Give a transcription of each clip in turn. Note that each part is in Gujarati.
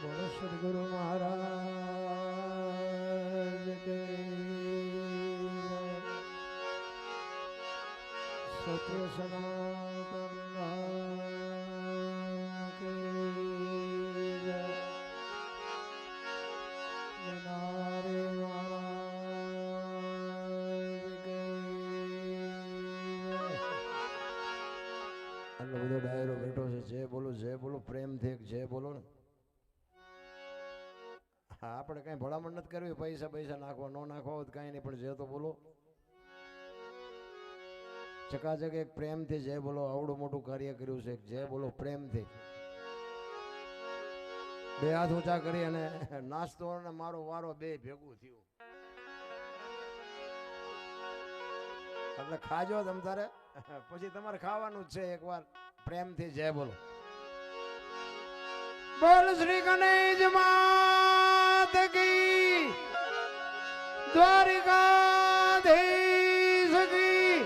બોલો સદગુરુ મહારાજ કે સત્ય સનાતન ધર્મ કે નારે મહારાજ કે આટલો બધો ડાયરો બેઠો છે. જય બોલો પ્રેમથી જય બોલો ને. હા, આપણે કઈ ભલામણ નથી કરવી, પૈસા નાખવા ન નાખવા હોય કઈ નહીં, પણ જે તો બોલો ચકાચક એક પ્રેમથી જય બોલો. આવડું મોટું કાર્ય કર્યું છે, જય બોલો પ્રેમથી. બે હાથ ઊંચા કરી અને નાસ્તો અને મારો વારો બે ભેગું થયું એટલે ખાજો તમ તારે, પછી તમારે ખાવાનું જ છે. એકવાર પ્રેમથી જય બોલો. બોલ શ્રી ગણેશ માત કી, દ્વારિકાધીશ કી.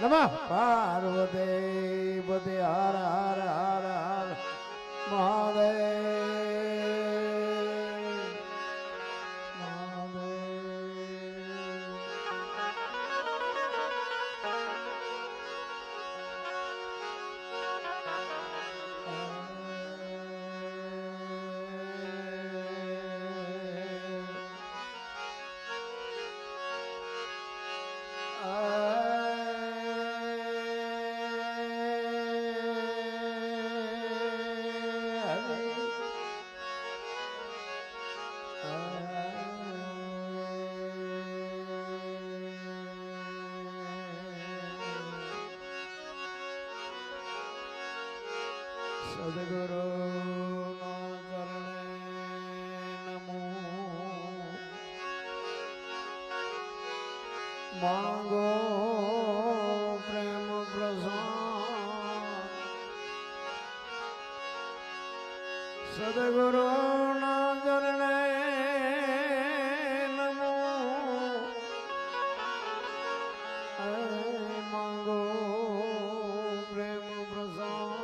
નમઃ પાર્વતી પતે હર હર હર હર મહાદેવ. સદગુરુ ચરણે નમો. માંગો પ્રેમ પ્રસાદ સદગુરુ ચરણે નમો. માંગો પ્રેમ પ્રસાદ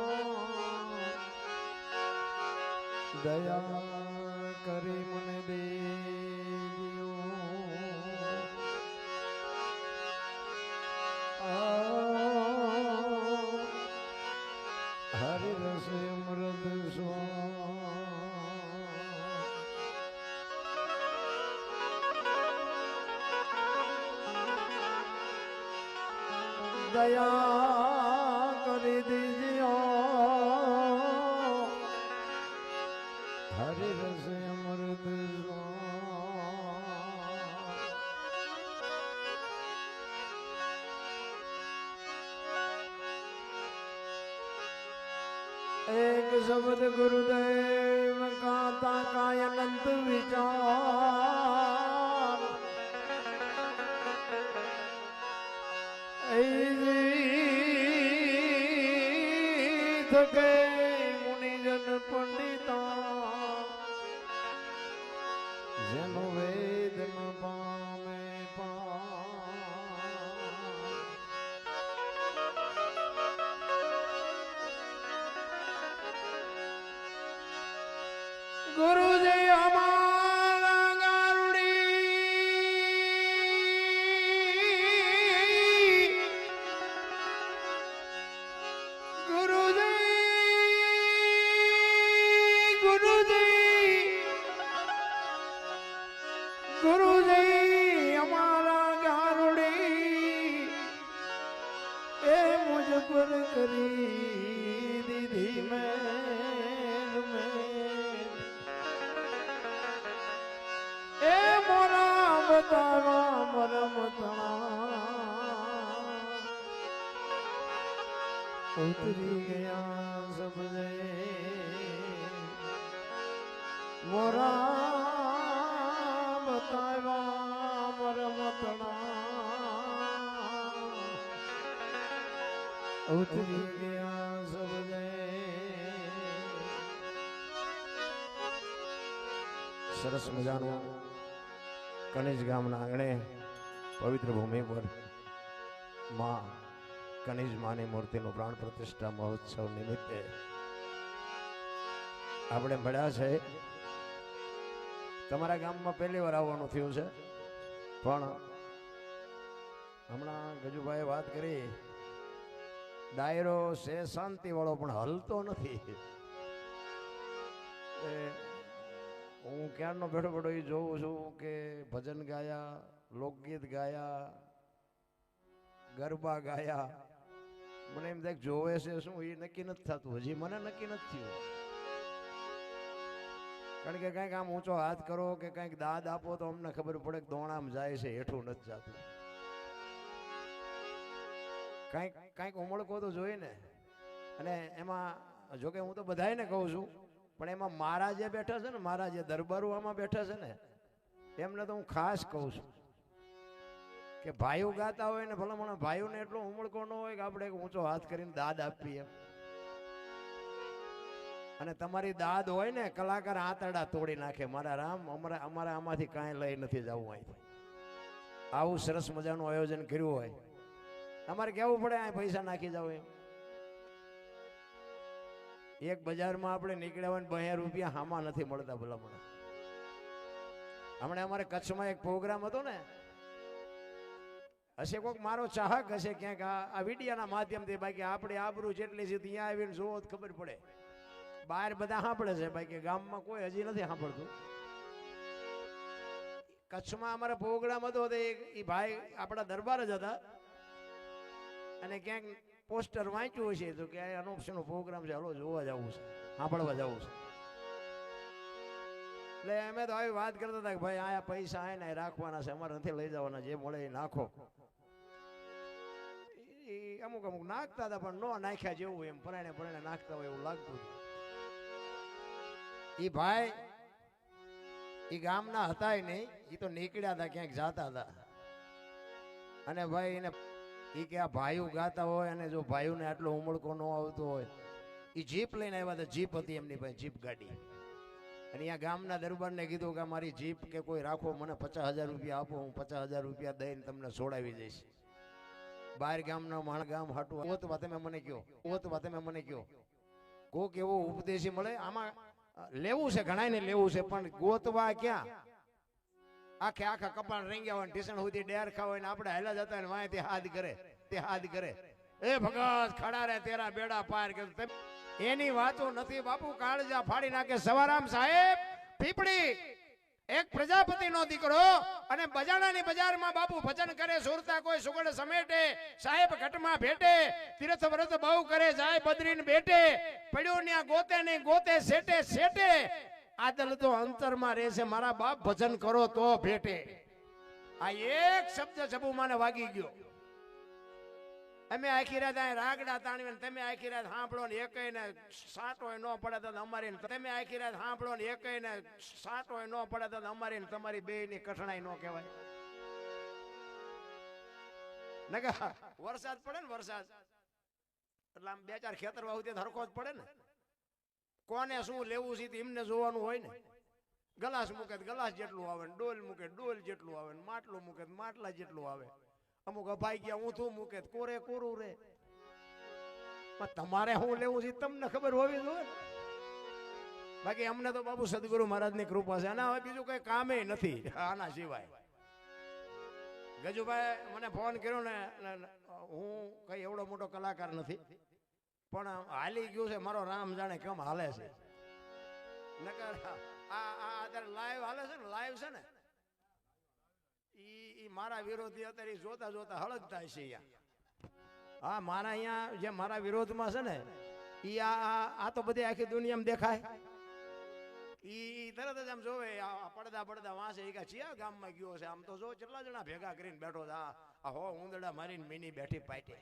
દયા કરી મને દેજો. હરિ રસે મૃદ દયા કરી દીજો. હરિ રસે અમૃત એક શબ્દ ગુરુદેવ કાતા કાય અનંત વિચાર. થકે મુનિજન પંડિતા જેનો વેદ ન પામે ગુરુજી અમારા ગારુડી. ગુરુજી અમારા ગારુડી એ મુજ પર કરી દીધી મેં. એ મોરા બતાવા મરમતણા ઉતરી ગયા સબજે મોરા બતાવા મરમતણા ઉતરી ગયા સબજે. સરસ મજાનું કનિજ ગામના આંગણે પવિત્ર ભૂમિ પર માં કનિજ માની મૂર્તિનો પ્રાણ પ્રતિષ્ઠા મહોત્સવ નિમિત્તે આપણે મળ્યા છે તમારા ગામમાં પહેલી વાર આવવાનું થયું છે, પણ હમણાં ગજુભાઈ વાત કરી ડાયરો છે શાંતિ વાળો પણ હલતો નથી. હું ક્યારનો બેઠો બેઠો એ જોઉં છું કે ભજન ગાયા, લોકગીત ગાયા, ગરબા ગાયા. મને એમ થાય જોવે છે શું એ નક્કી નથી થતું. હજી મને નક્કી નથી થયું. કારણ કે કંઈક આમ ઊંચો હાથ કરો કે કંઈક દાદ આપો તો અમને ખબર પડે કે દોણામ જાય છે, હેઠું નથી જતું. કંઈક ઉમળકો તો જોઈએ ને. અને એમાં જોકે હું તો બધાને કહું છું, પણ એમાં મારા જે બેઠા છે ને, મારા જે દરબારો આમાં બેઠા છે ને, એમને તો હું ખાસ કહું છું કે ભાઈઓ ગાતા હોય ને ભલામણ ભાઈઓને એટલો ઉમળકો ન હોય કે આપણે એક ઊંચો હાથ કરીને દાદ આપીએ. અને તમારી દાદ હોય ને કલાકાર આંતરડા તોડી નાખે. મારા રામ, અમારે આમાંથી કાંઈ લઈ નથી જવું. અહીંથી આવું સરસ મજાનું આયોજન કર્યું હોય, અમારે કેવું પડે આ પૈસા નાખી જાવ એમ. એક બજારમાં આપણે નીકળ્યા હોય ને 2 રૂપિયા હામાં નથી મળતા ભલામણ. હમણાં અમારે કચ્છમાં એક પ્રોગ્રામ હતો ને, હશે કોઈક મારો ચાહક હશે ક્યાંક આ વિડિયાના માધ્યમથી. બાકી આપણે આબરૂ જેટલી છે ત્યાં આવીને જોવો તો ખબર પડે. બહાર બધા સાંભળે છે, બાકી ગામમાં કોઈ હજી નથી સાંભળતું. કચ્છમાં અમારો પ્રોગ્રામ હતો, એ ભાઈ આપણા દરબાર જ હતા, અને ક્યાંક પોસ્ટર વાંચ્યું હશે તો કે અનોપશનો પ્રોગ્રામ છે, હલો જોવા જવું છે, સાંભળવા જવું છે. એટલે અમે તો આવી વાત કરતા હતા કે ભાઈ આયા પૈસા આને રાખવાના છે, અમારે નથી લઈ જવાના, જે મળે એ નાખો. અમુક અમુક નાખતા હતા, પણ ન નાખ્યા જેવું એમ પરાણે નાખતા હોય એવું લાગતું હતું. એ ભાઈ એ ગામના હતા નહીં, એ તો નીકળ્યા હતા, ક્યાંક જાતા હતા. અને ભાઈ એને એ કે આ ભાઈઓ ગાતા હોય અને જો ભાઈઓને આટલો ઉમળકો ન આવતો હોય, એ જીપ લઈને આવ્યા હતા. જીપ હતી એમની પાસે, જીપ ગાડી. અને અહીંયા ગામના દરબારને કીધું કે મારી જીપ કે કોઈ રાખો, મને 50,000 રૂપિયા આપો, હું 50,000 રૂપિયા દઈને તમને છોડાવી દઈશ. બહાર ગામના માણ ગામ હાટું ઓતવા તમે મને કયો, ઓતવા તમે મને કયો. કોક એવો ઉપદેશી મળે આમાં લેવું છે, ઘણાને લેવું છે, પણ ગોતવા ક્યાં? આખે આખા કપાળ રેંગ્યા હોય, ટીસણ સુધી ડેર ખાવ હોય ને આપણે હેલા જતા હોય ને વાય તે હાથ કરે, તે હાથ કરે. એ ભગત ખડા રે તેરા બેડા પાર કે એની વાતો નથી બાપુ. કાળજા ફાડી નાખે. સવારામ સાહેબ પીપળી એક પ્રજાપતિનો દીકરો અને બજાણાની બજારમાં બાપુ ભજન કરે, સુરતા કોઈ સુગડ સમેટે, સાહેબ ઘટમાં ભેટે, તીર્થ વ્રત બહુ કરે, જાય બદરીને બેટે, પડ્યો ન્યા ગોતે નહીં ગોતે સેટે સેટે, આદલ તો અંતરમાં રહેશે, મારા બાપ ભજન કરો તો ભેટે. આ એક શબ્દ જબુમાને વાગી ગયો. અમે આખી રાત રાગડા તાણવી, તમે આખી રાત સાંભળો ને એકય ને સાટો ન પડે તો અમારી, તમે આખી રાત સાંભળો ને એકય ને સાટો ન પડે તો અમારી તમારી બે ની કઠણાઈ ન કહેવાય. નકા વરસાદ પડે ને, વરસાદ એટલે આમ 2-4 ખેતર વાવતી હરખો જ પડે ને. કોને શું લેવું છે એમને જોવાનું હોય ને. ગલાસ મૂકે ગલાસ જેટલું આવે ને, ડોલ મૂકે ડોલ જેટલું આવે ને, માટલું મૂકે માટલા જેટલું આવે. અમુક અભાઈ ગયા ઊંધું મૂકે કોરે કોરું રે. તમારે શું લેવું છે તમને ખબર હોવી જોઈએ. બાકી અમને તો બાબુ સદગુરુ મહારાજની કૃપા છે, આના હવે બીજું કઈ કામે નથી આના સિવાય. ગજુભાઈ મને ફોન કર્યો ને, હું કઈ એવડો મોટો કલાકાર નથી, પણ હાલી ગયું છે મારો રામ જાણે કેમ હાલે છે. નકર અત્યારે લાઈવ હાલે છે ને, લાઈવ છે ને, ઈ મારા વિરોધી અત્યારે જોતા જોતા હળગતા છે. હા, મારા અહીંયા જે મારા વિરોધમાં છે ને, ઈ આ તો બધી આખી દુનિયામાં દેખાય. ઈ તરત જ આમ જોવે, પડદા પડદા વાંસે, ઈ ચિયા ગામમાં ગયો છે. આમ તો જો કેટલા જણા ભેગા કરીને બેઠો છે. આ હો ઉંદડા મારીને મીની બેઠી પાટે.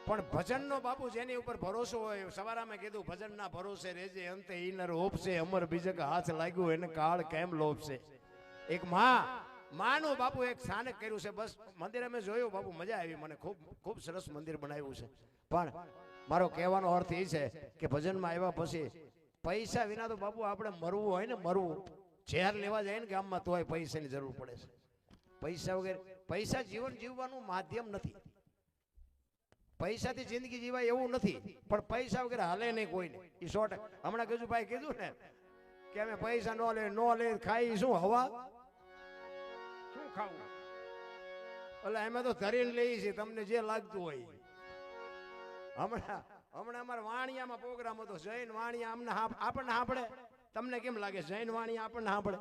પણ ભજનનો બાપુ જેની ઉપર ભરોસો હોય, સવારામાં કીધું ભજનના ભરોસે રેજે, અંતે ઈનર હોપશે, અમર બીજક હાથ લાગ્યું એને કાળ કેમ લોપશે. એક માનું બાપુ એક સ્થાનક કર્યું છે. બસ મંદિર અમે જોયું બાપુ, મજા આવી મને. ખૂબ સરસ મંદિર બનાવ્યું છે. પણ મારો કહેવાનો અર્થ એ છે કે ભજનમાં આવ્યા પછી પૈસા વિના તો બાપુ આપણે મરવું હોય ને, મરવું ઝેર લેવા જાય ને ગામમાં તોય પૈસાની જરૂર પડે છે. પૈસા વગેરે, પૈસા જીવન જીવવાનું માધ્યમ નથી. પૈસાથી જિંદગી જીવાય એવું નથી, પણ પૈસા વગર હાલે નહીં કોઈને. એ 100%. હમણાં ગજુભાઈ કીધું ને કે અમે પૈસા નો લે ખાઈ શું હવા શું ખાવું, એટલે અમે તો ધરીને લઈએ છીએ તમને જે લાગતું હોય. હમણાં અમારા વાણિયામાં પ્રોગ્રામ હતો, જૈન વાણિયા આપણને સાંભળે, તમને કેમ લાગે જૈન વાણિયા આપણને સાંભળે?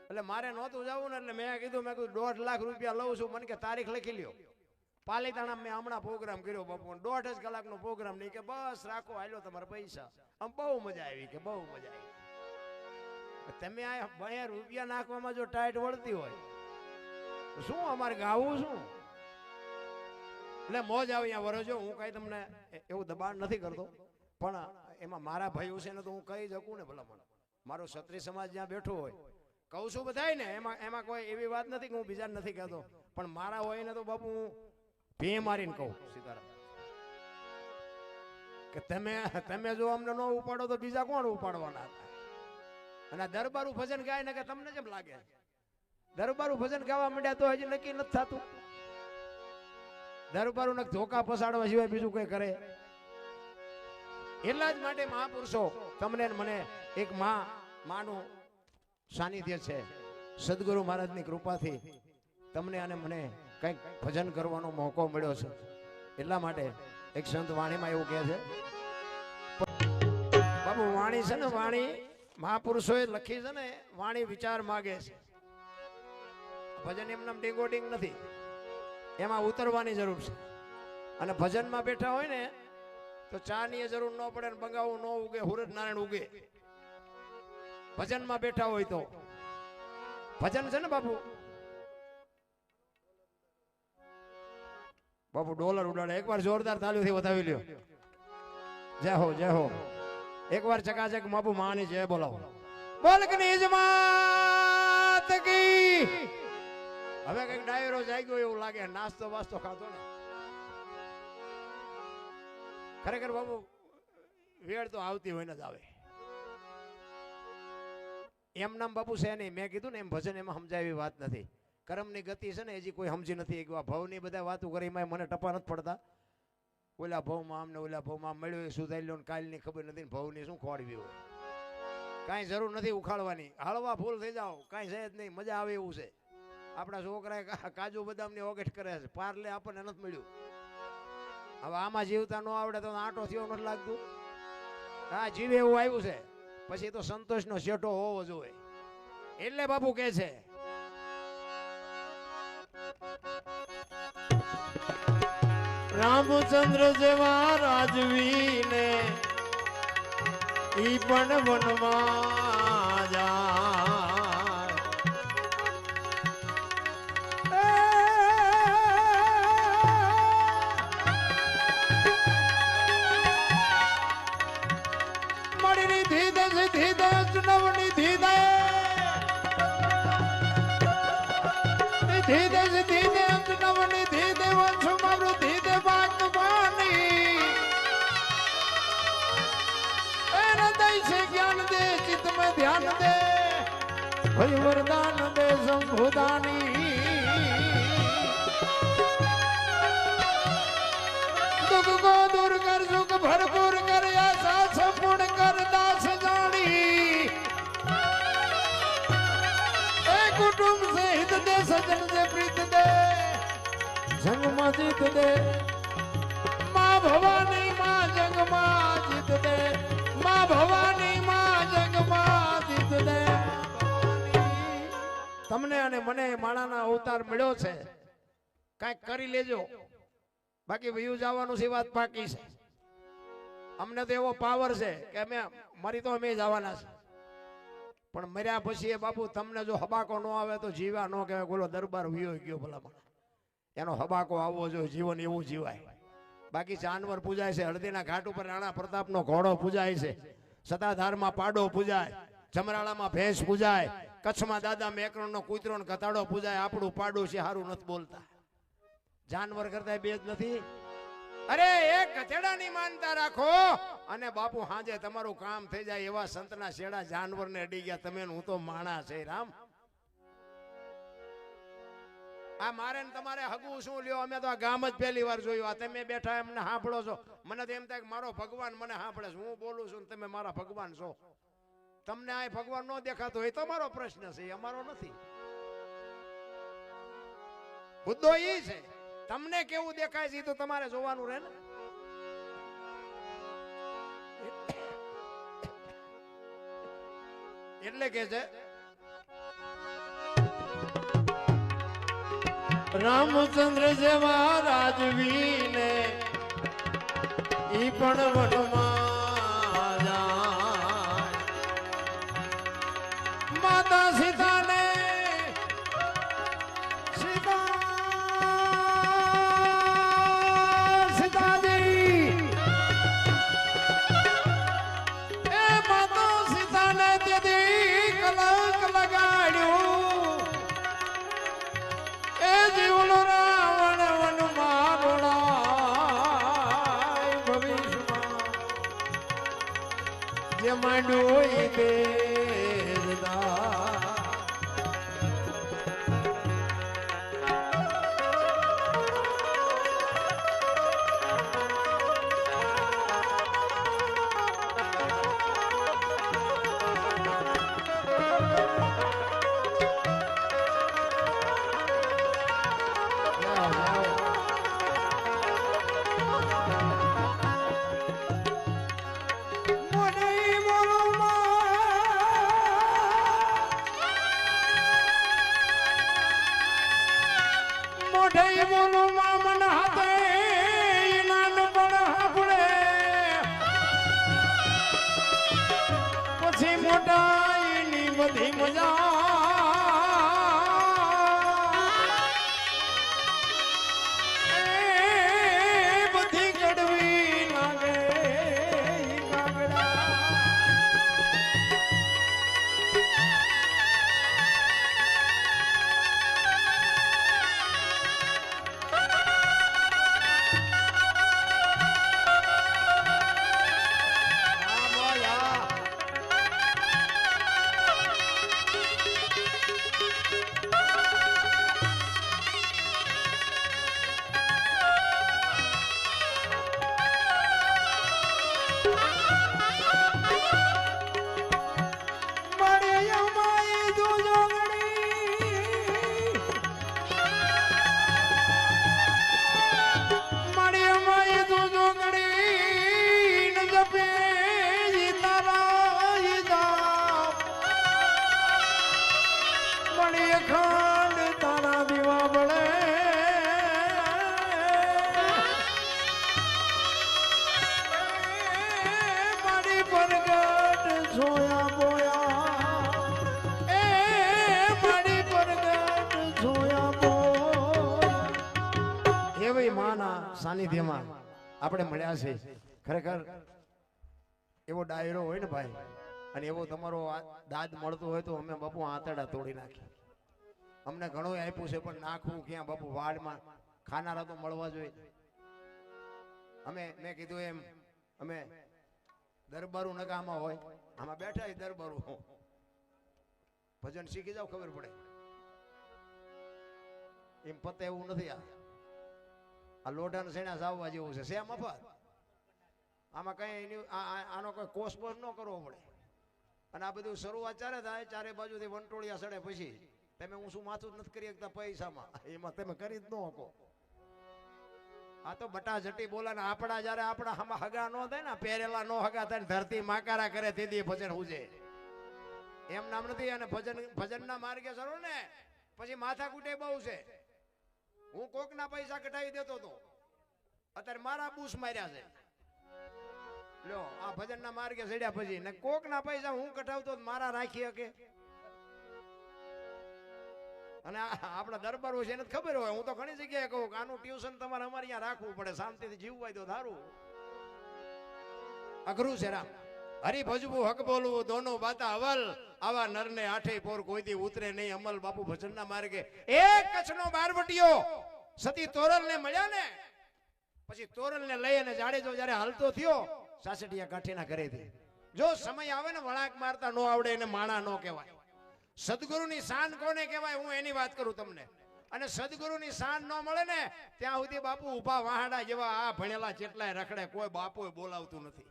એટલે મારે નહોતું જવું ને, એટલે મેં કીધું 1.5 લાખ રૂપિયા લઉં છું, મને કે તારીખ લખી લ્યો. પાલીતાણા મેં હમણાં પ્રોગ્રામ કર્યો બાપુ, 1.5 કલાકનો પ્રોગ્રામ. નહીં કે બસ રાખો હાલો તમારા પૈસા. આમ બહુ મજા આવી, કે બહુ મજા આવી. તમે આ 2 રૂપિયા નાખવામાં જો ટાઈટ વળતી હોય તો શું અમારે ગાવું શું? એટલે મોજ આવી અહીંયા વરજો. હું કઈ તમને એવું દબાણ નથી કરતો, પણ એમાં મારા ભાઈઓ છે ને તો હું કહી શકું ને ભલામણ. મારો ક્ષત્રિય સમાજ જ્યાં બેઠો હોય કહું છું બધાય ને, એમાં કોઈ એવી વાત નથી કે હું બીજા નથી કહેતો, પણ મારા હોય ને તો બાપુ હું ભી મારીને કહું સીતારામ કે તમે જો અમને ન ઉપાડો તો બીજા કોણ ઉપાડવાના હતા? અને દરબારું ભજન ગાય ને કે તમને કેમ લાગે દરબારું ભજન ગાવા માંડ્યા તો હજી નક્કી નથી થતું? દરબારું ને ધોકા પસાડવા સિવાય બીજું કઈ કરે? એટલા જ માટે મહાપુરુષો તમને મને એક માનું સાનિધ્ય છે. સદગુરુ મહારાજની કૃપાથી તમને અને મને કંઈક ભજન કરવાનો મોકો મળ્યો છે. એટલા માટે એક સંત વાણીમાં એવું કહે છે, બાબુ વાણી છે ને, વાણી મહાપુરુષોએ લખી છે ને, વાણી વિચાર માગે છે. ભજન એમને ડિંગોડિંગ નથી, એમાં ઉતરવાની જરૂર છે. અને ભજનમાં બેઠા હોય ને તો ચાની જરૂર ન પડે, બંગાવું ન ઉગે, હુરત નારાયણ ઉગે. ભજનમાં બેઠા હોય તો ભજન છે ને બાપુ ડોલર ઉડાડે. એકવાર જોરદાર તાલીઓથી વધાવી લ્યો. જય હો જય હો. એકવાર ચકાચક બાપુ માની જય બોલાવો. બોલ કે નિજમાત કી. હવે કઈક ડાયરો જાગ્યો એવું લાગે, નાસ્તો વાસ્તો ખાતો ને. ખરેખર બાપુ વેળ તો આવતી હોય ને જ આવે. એમ નામ બાપુ છે નહીં. મેં કીધું ને એમ ભજન એમાં સમજાય એવી વાત નથી. કર્મની ગતિ છે ને હજી કોઈ સમજી નથી. એક ભવની બધા વાતો કરી મને ટપા નથી પડતા. ઓલા ભવમાં આમને ઓલા ભવમાં મળ્યો એ સુધારી લો, કાલની ખબર નથી ને ભવની શું ખોડવી હોય. કાંઈ જરૂર નથી ઉખાડવાની. હળવા ફૂલ થઈ જાઓ, કાંઈ છે જ નહીં. મજા આવે એવું છે. આપણા છોકરાએ કાજુ બદામની ઓગેટ કરે છે, પાર્લે આપણને નથી મળ્યું. હવે આમાં જીવતા ન આવડે તો આંટો થયો નથી લાગતું. હા જીવે એવું આવ્યું છે, પછી તો સંતોષનો શેઠો હોવો જોઈએ. એટલે બાપુ કે છે રામચંદ્ર જેવા રાજવીને ઈ પણ વનમાં જાય. મળી નિધિ દસ નવનિધિ દે નિધિ દસ ધીદે નવનિધિ દે વંશમાં વૃદ્ધિ દે ભાગવાની એને દઈ છે જ્ઞાન દે ચિત્તમાં ધ્યાન દે ભય વરદાન દે સંભુદાની દુઃખ કો દૂર કર સુખ ભરપૂર કર આશા સંપૂર્ણ કર દાસ જાણી એ કુટુંબ સે હિત દે સજન દે પ્રીત દે જંગમાં જીત દે માં ભવાની માં જંગમાં જીત દે માં ભવાની માં જંગમાં જીત દે. તમને અને મને માણાના અવતાર મળ્યો છે, કાંઈક કરી લેજો, બાકી વયું જવાનું છે વાત પાકી છે. અમને તો એવો પાવર છે કે અમે મરી તો અમે જવાના છે, પણ મર્યા પછી એ બાપુ તમને જો હબાકો ન આવે તો જીવા ન કહેવાય. બોલો દરબાર વિયો ગયો ભલામણ, એનો હબાકો આવવો જોઈએ, જીવન એવું જીવાય. બાકી જાનવર પૂજાય છે, હળદીના ઘાટ ઉપર રાણા પ્રતાપનો ઘોડો પૂજાય છે, સતાધારમાં પાડો પૂજાય, જમરાળામાં ભેંસ પૂજાય, કચ્છમાં દાદા મેકરણનો કૂતરો ને કતાડો પૂજાય. આપણું પાડું છે સારું નથી બોલતા, જાનવર કરતા બે જ નથી. અરે એક ગધેડાની માનતા રાખો અને બાપુ હાજે તમારું કામ થઈ જાય. એવા સંતના શેડા જાનવરને અડી ગયા, તમે હું તો માણા છે રામ. આ મારે ને તમારે હગું શું લ્યો, અમે તો આ ગામ જ પહેલી વાર જોયું. આ તમે બેઠા એમને સાંભળો છો, મને તો એમ થાય કે મારો ભગવાન મને સાંભળે છે. હું બોલું છું ને તમે મારા ભગવાન છો. તમને આ ભગવાન ન દેખાતો હોય તો મારો પ્રશ્ન છે, અમારો નથી. મુદ્દો એ છે તમને કેવું દેખાય છે તો તમારે જોવાનું રહે ને. એટલે કે છે રામચંદ્ર જેવા રાજવીને ઈ પણ વનમાં જાય. માતા સીતાને સીતાજી એ માતા સીતાને તેથી કલંક લગાડ્યું. એ જીવનો રાવણ વનમાં રોડાય ભવિષ્યમાં જે માંડ્યો એ દેદા. બધી મજા બધી ગડવી લાગે કાગડા. સાનિધ્યમાં આપણે મળ્યા છે. ખરેખર એવો ડાયરો હોય ને ભાઈ, અને એવો તમારો દાદ મળતો હોય તો અમે બાપુ આંતરડા તોડી નાખી. અમને ઘણું આપ્યું છે પણ નાખવું ક્યાં બાપુ? વાડમાં ખાનારા તો મળવા જોઈએ. મેં કીધું એમ અમે દરબારું નગામાં હોય, આમાં બેઠા દરબારું ભજન શીખી જાવ ખબર પડે. એમ પતે એવું નથી. આ લોઢાના સેણા સાવવા જેવું છે. છે મફત. આમાં કઈ આનો કોઈ કોષબોષ ન કરવો પડે. અને આ બધું શરૂઆત ચારે થાય, ચારે બાજુથી વંટોળિયા સડે પછી તમે હું શું માથું નથી કરી શકતા પૈસામાં, એમાં તમે કરી જ ન શકો. આ તો બટા જટી બોલા. આપણા જયારે આપણા હગા નો થાય ને, પહેરેલા નો હગા થાય ને ધરતી માકારા કરે તેથી ભજન હુજે. એમ નામ નથી. અને ભજનના માર્ગે સરો ને પછી માથા કૂટે બહુ છે. હું કોકના પૈસા કઢાવી દેતો હતો, અત્યારે મારા બૂસ માર્યા છે. લ્યો આ ભજનના માર્ગે ચડ્યા પછી ને કોકના પૈસા હું કઢાવતો મારા રાખી શકે. અને આપણા દરબારો છે એને ખબર હોય. હું તો ઘણી જગ્યાએ કહું કે આનું ટ્યુશન તમારે અમારે અહીંયા રાખવું પડે, શાંતિથી જીવવાય તો સારું. અઘરું છે રામ. હરી ભજવું હક બોલવું દોનો બાતા અવલ, આવા નરને આઠે પોર કોઈથી ઉતરે નહીં અમલ. બાપુ ભજનના માર્ગે એક કચ્છનો બારવટીયો સતી તોરલને મળ્યા ને પછી તોરલને લઈ અને જાડેજો જ્યારે હાલતો થયો સાસઠિયા કાઠીના ઘરેથી. જો સમય આવે ને વળાંક મારતા નો આવડે એને માણા નો કહેવાય. સદગુરુની શાન કોને કહેવાય હું એની વાત કરું તમને. અને સદગુરુની શાન ન મળે ને ત્યાં સુધી બાપુ ઊભા વાહડા જેવા આ ભણેલા જેટલાય રખડે, કોઈ બાપુ બોલાવતું નથી.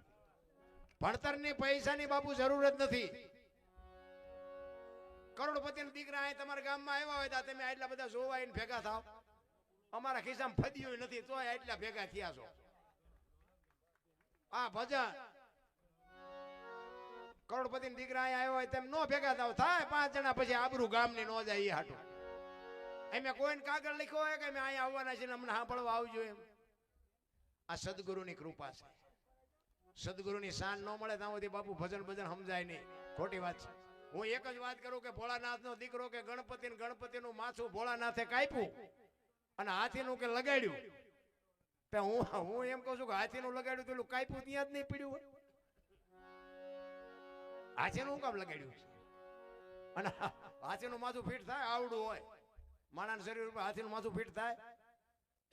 ભણતરની પૈસાની બાપુ જરૂર જ નથી. કરોડપતિના દીકરા અહીં તમારા ગામમાં આવ્યા હોય તો તમે આટલા બધા જોવા આવીને ભેગા થાવ. અમારા ખિસ્સામાં ફદ્યું નથી તોય આટલા ભેગા થયા છો. આ ભજન કરોડપતિના દીકરા અહીં આવ્યા હોય તેમ નો ભેગા થાવ, થાય 5 જણા પછી આબરૂ ગામની નો જાય એ હાટું. અમે કોઈને કાગળ લખ્યો હોય કે અમે અહીંયા આવવાના છે ને અમને સાંભળવા આવજો એમ. આ સદગુરુની કૃપા છે. સદગુરુની શાન ન મળે ત્યાં સુધી બાપુ ભજન સમજાય નહીં. ખોટી વાત છે. હું એક જ વાત કરું કે ભોળાનાથનો દીકરો કે ગણપતિનું માથું ભોળાનાથે કાપ્યું અને હાથીનું કે લગાડ્યું. તો હું એમ કહું છું કે હાથીનું લગાડ્યું તો એલું કાપ્યું ત્યાં જ નહીં પીડ્યું હોય. હાથીનું કામ લગાડ્યું છે? અને હાથીનું માથું ફીટ થાય આવડું હોય. માણસ શરીર ઉપર હાથીનું માથું ફીટ થાય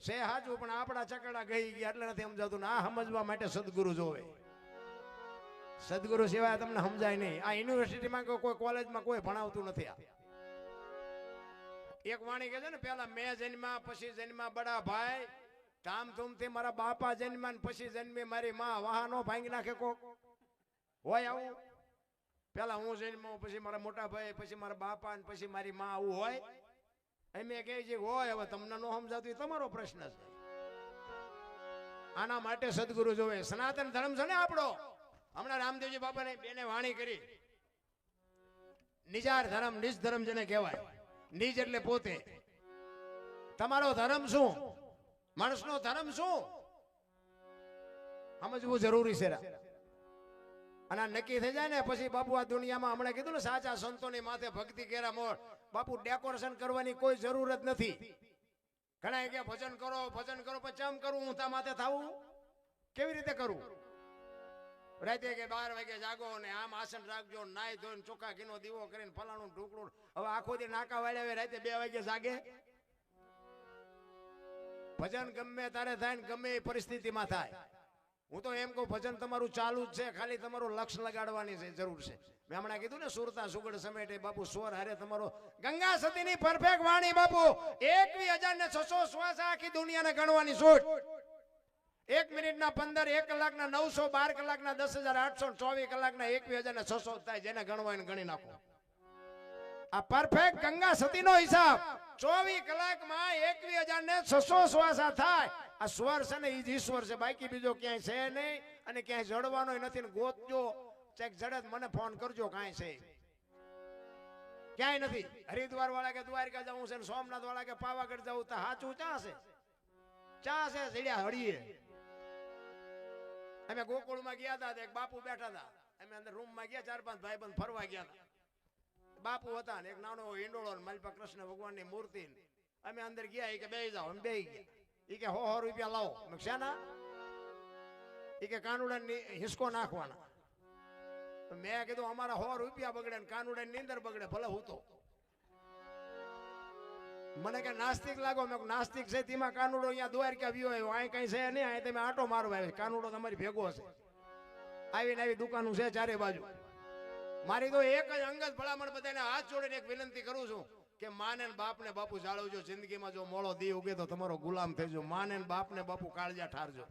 છે હાચું, પણ આપણા ચકડા ગઈ ગયા એટલે નથી સમજાતું. ને આ સમજવા માટે સદગુરુ જોવે. સદગુરુ સિવાય તમને સમજાય નહીં. આ યુનિવર્સિટીમાં કોઈ કોલેજમાં કોઈ ભણાવતું નથી. આ એક વાણી કહે છે ને, પેલા મેં જન્મ્યા પછી જન્મ્યા બડા ભાઈ, ધામધૂમથી મારા બાપા જન્મ્યા ને પછી જન્મી મારી માં, વાહનો ભાંગી નાખે કોક હોય આવું? પેલા હું જન્મ્યો પછી મારા મોટા ભાઈ પછી મારા બાપા ને પછી મારી માં, આવું હોય? અમે કહે છે હોય. હવે તમને ન સમજાતું એ તમારો પ્રશ્ન છે. આના માટે સદગુરુ જોવે. સનાતન ધર્મ છે ને આપણો. હમણાં રામદેવજી બાપાને બેને વાણી કરી, નિજાર ધર્મ નિજ ધર્મ જેને કહેવાય. નિજ એટલે પોતે. તમારો ધર્મ શું? માણસનો ધર્મ શું સમજવું જરૂરી છે. અને નક્કી થઈ જાય ને પછી બાપુ આ દુનિયામાં હમણાં કીધું ને, સાચા સંતોની માથે ભક્તિ કેરા મોર. બાપુ ડેકોરેશન કરવાની કોઈ જરૂર જ નથી. ઘણા કે ભજન કરો પછી ચમ કરું હું તા માથે થાવું? કેવી રીતે કરું? રાતે કે 12 વાગે જાગો ને આમ આસન રાખજો, નાઈ ધોઈને ચોખ્ખા ઘીનો દીવો કરીને ફલાણું ઢોકળું. હવે આખો દી નાકા વાળ્યા રાતે 2 વાગે જાગે? ભજન ગમે તારે થાય ને ગમે એ પરિસ્થિતિમાં થાય. હું તો એમ કહું ભજન તમારું ચાલુ જ છે, ખાલી તમારું લક્ષ લગાડવાની છે જરૂર છે. મેં હમણાં કીધું ને, સુરતા સુગડ સમેટે બાપુ સ્વર હારે તમારો ગંગા સતીની પરફેક્ટ વાણી બાપુ. 21,600 શ્વાસ આખી દુનિયાને ગણવાની છૂટ. 1 મિનિટના 15, 1 કલાકના 900, 12 કલાકના 10,800, 24 કલાકના 21,600 થાય. જેને ગણવા એને ગણી નાખો. આ પરફેક્ટ ગંગા સતીનો હિસાબ. 24 કલાકમાં 21,600 શ્વાસ થાય. આ સ્વર છે ને એ જ ઈશ્વર છે, બાકી બીજો ક્યાંય છે નહીં. અને ક્યાંય જડવાનો નથી. ગોતજો ચેક જડે મને ફોન કરજો, કાંઈ છે ક્યાંય નથી. હરિદ્વાર વાળા કે દ્વારકા જવું છે, સોમનાથ વાળા કે પાવાગઢ જવું, તો સાચું ચા છે? ચા છે જડ્યા હળીએ. અમે ગોકુળમાં ગયા હતા, એક બાપુ બેઠા હતા. અમે અંદર રૂમમાં ગયા, 4-5 ભાઈબંધ ફરવા ગયા હતા. બાપુ હતા ને એક નાનો હિંડોળો ને મારી પાસે કૃષ્ણ ભગવાનની મૂર્તિ. અમે અંદર ગયા, એ કે બેસી જાઓ. અમે બેસી ગયા. એ કે 100 રૂપિયા લાવો. શેના? એ કે કાનુડા હિસકો નાખવાના. મેં કીધું અમારા 100 રૂપિયા બગડે ને કાનુડા ની અંદર બગડે, ભલે હું તો. મને કે નાસ્તિક લાગો. મેં નાસ્તિક છે તેમાં કાનુડો અહીંયા દ્વારકા વ્યુ આવ્યો, અહીં કઈ છે નહીં. અહીં તમે આટો મારવા આવ્યો, કાનુડો તમારી ભેગો હશે. આવીને આવી દુકાનો છે ચારે બાજુ. મારી તો એક જ અંગત ભલામણ બધાને હાથ જોડીને એક વિનંતી કરું છું કે માને ને બાપને બાપુ જાળવજો. જિંદગીમાં જો મોળો દી ઉગે તો તમારો ગુલામ થઈજો. માને ને બાપને બાપુ કાળજા ઠારજો.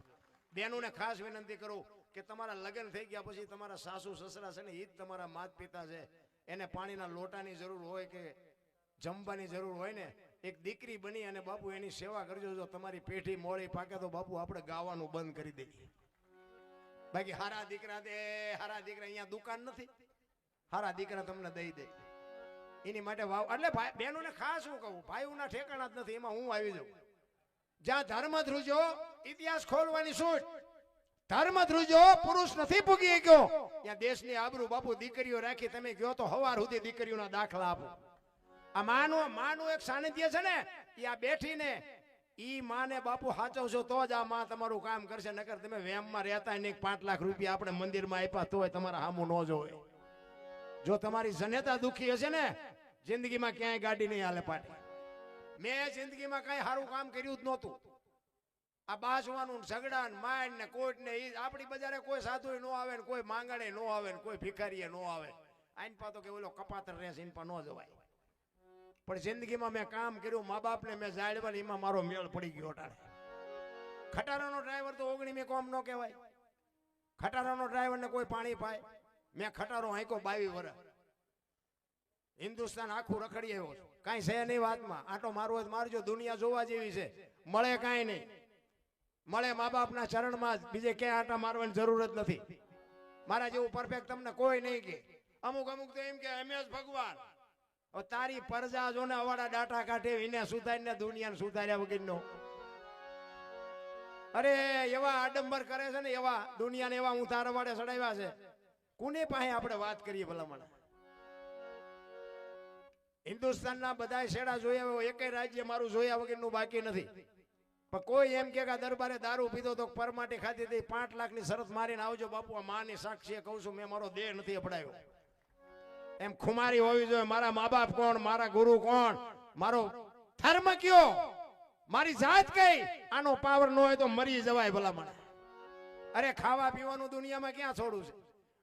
બેનોને ખાસ વિનંતી કરું કે તમારા લગ્ન થઈ ગયા પછી તમારા સાસુ સસરા છે ને એ જ તમારા માત પિતા છે. એને પાણીના લોટાની જરૂર હોય કે જમવાની જરૂર હોય ને, એક દીકરી બની અને બાપુ એની સેવા કરજો. જો તમારી પેઢી મોળી પાકે તો બાપુ આપણે ગાવાનું બંધ કરી દઈએ. બાકી હારા દીકરા દે, હારા દીકરા અહીંયા દુકાન નથી. હારા દીકરા તમને દઈ દે. એની માટે વાવ. એટલે બહેનોને ખાસ હું કહું, ભાઈઓના ઠેકાણા જ નથી. એમાં હું આવી જાઉં. જ્યાં ધર્મ ધ્રુજો ઇતિહાસ ખોલવાની છૂટ. ધર્મ ધ્રુજો પુરુષ નથી પૂગી ગયો ત્યાં દેશની આબરૂ બાપુ દીકરીઓ રાખી. તમે કહો તો હવાર સુધી દીકરીઓના દાખલા આપો. આ માનું એક સાનિધ્ય છે ને, એ આ બેઠીને ઈ માને બાપુ સાચવશો તો જ આ માં તમારું કામ કરશે. નકર તમે વેમમાં રહેતા ને 5 લાખ રૂપિયા આપણે મંદિરમાં આપ્યા તોય તમારા સામું ન જોવે. જો તમારી જનેતા દુખી હશે ને, જિંદગીમાં ક્યાંય ગાડી નહીં હાલે પાટી. મેં જિંદગીમાં કઈ સારું કામ કર્યું જ નહોતું. આ બાજવાનું ઝઘડા ને માર ને કોટ ને આપણી બજારે કોઈ સાધુ ન આવે ને કોઈ માંગણે ન આવે ને કોઈ ભિખારીએ ન આવે. આઈન પા તો કે ઓલો કપાતર રહેશે, ઇન પા ન જવાય. પણ જિંદગીમાં મેં કામ કર્યું, મા બાપને મેં જાળવા, એમાં મારો મેળ પડી ગયો. ટાણે ખટારાનો ડ્રાઈવર તો 19 મેં કોમ ન કહેવાય. ખટારાનો ડ્રાઈવરને કોઈ પાણી પાય? મેં ખટારો હાંક્યો 22 વર્ષ. હિન્દુસ્તાન આખું રખડી આવ્યો છું, કાંઈ છે નહીં વાતમાં. આટો મારવો જ મારજો, દુનિયા જોવા જેવી છે. મળે કાંઈ નહીં, મળે મા બાપના ચરણમાં જ, બીજે ક્યાંય આટા મારવાની જરૂર જ નથી. મારા જેવું પરફેક્ટ તમને કોઈ નહીં કે. અમુક અમુક તો એમ કે અમે જ ભગવાન. તારી પરજા જો ને અવાડા ડાટા કાઢે, એને સુધારીને દુનિયાને સુધાર્યા વગરનો. અરે એવા આડંબર કરે છે ને, એવા દુનિયાને એવા ઊંધા રવાડે ચડાવ્યા છે. કોની પાસે આપણે વાત કરીએ ભલામણ? હિન્દુસ્તાનના બધા શેડા જોયા, એકેય રાજ્ય મારું જોયા વગરનું બાકી નથી. પણ કોઈ એમ કે દરબારે દારૂ પીધો તો પરમાટી ખાધી હતી, 5 લાખની શરત મારીને આવજો બાપુ. આ માની સાક્ષીએ કહું છું, મેં મારો દેહ નથી અપડાયો. એમ ખુમારી હોવી જોઈએ. મારા મા બાપ કોણ, મારા ગુરુ કોણ, મારો ધર્મ કયો, મારી જાત કઈ, આનો પાવર ન હોય તો મરી જવાય ભલામણ. અરે ખાવા પીવાનું દુનિયામાં ક્યાં છોડું છે?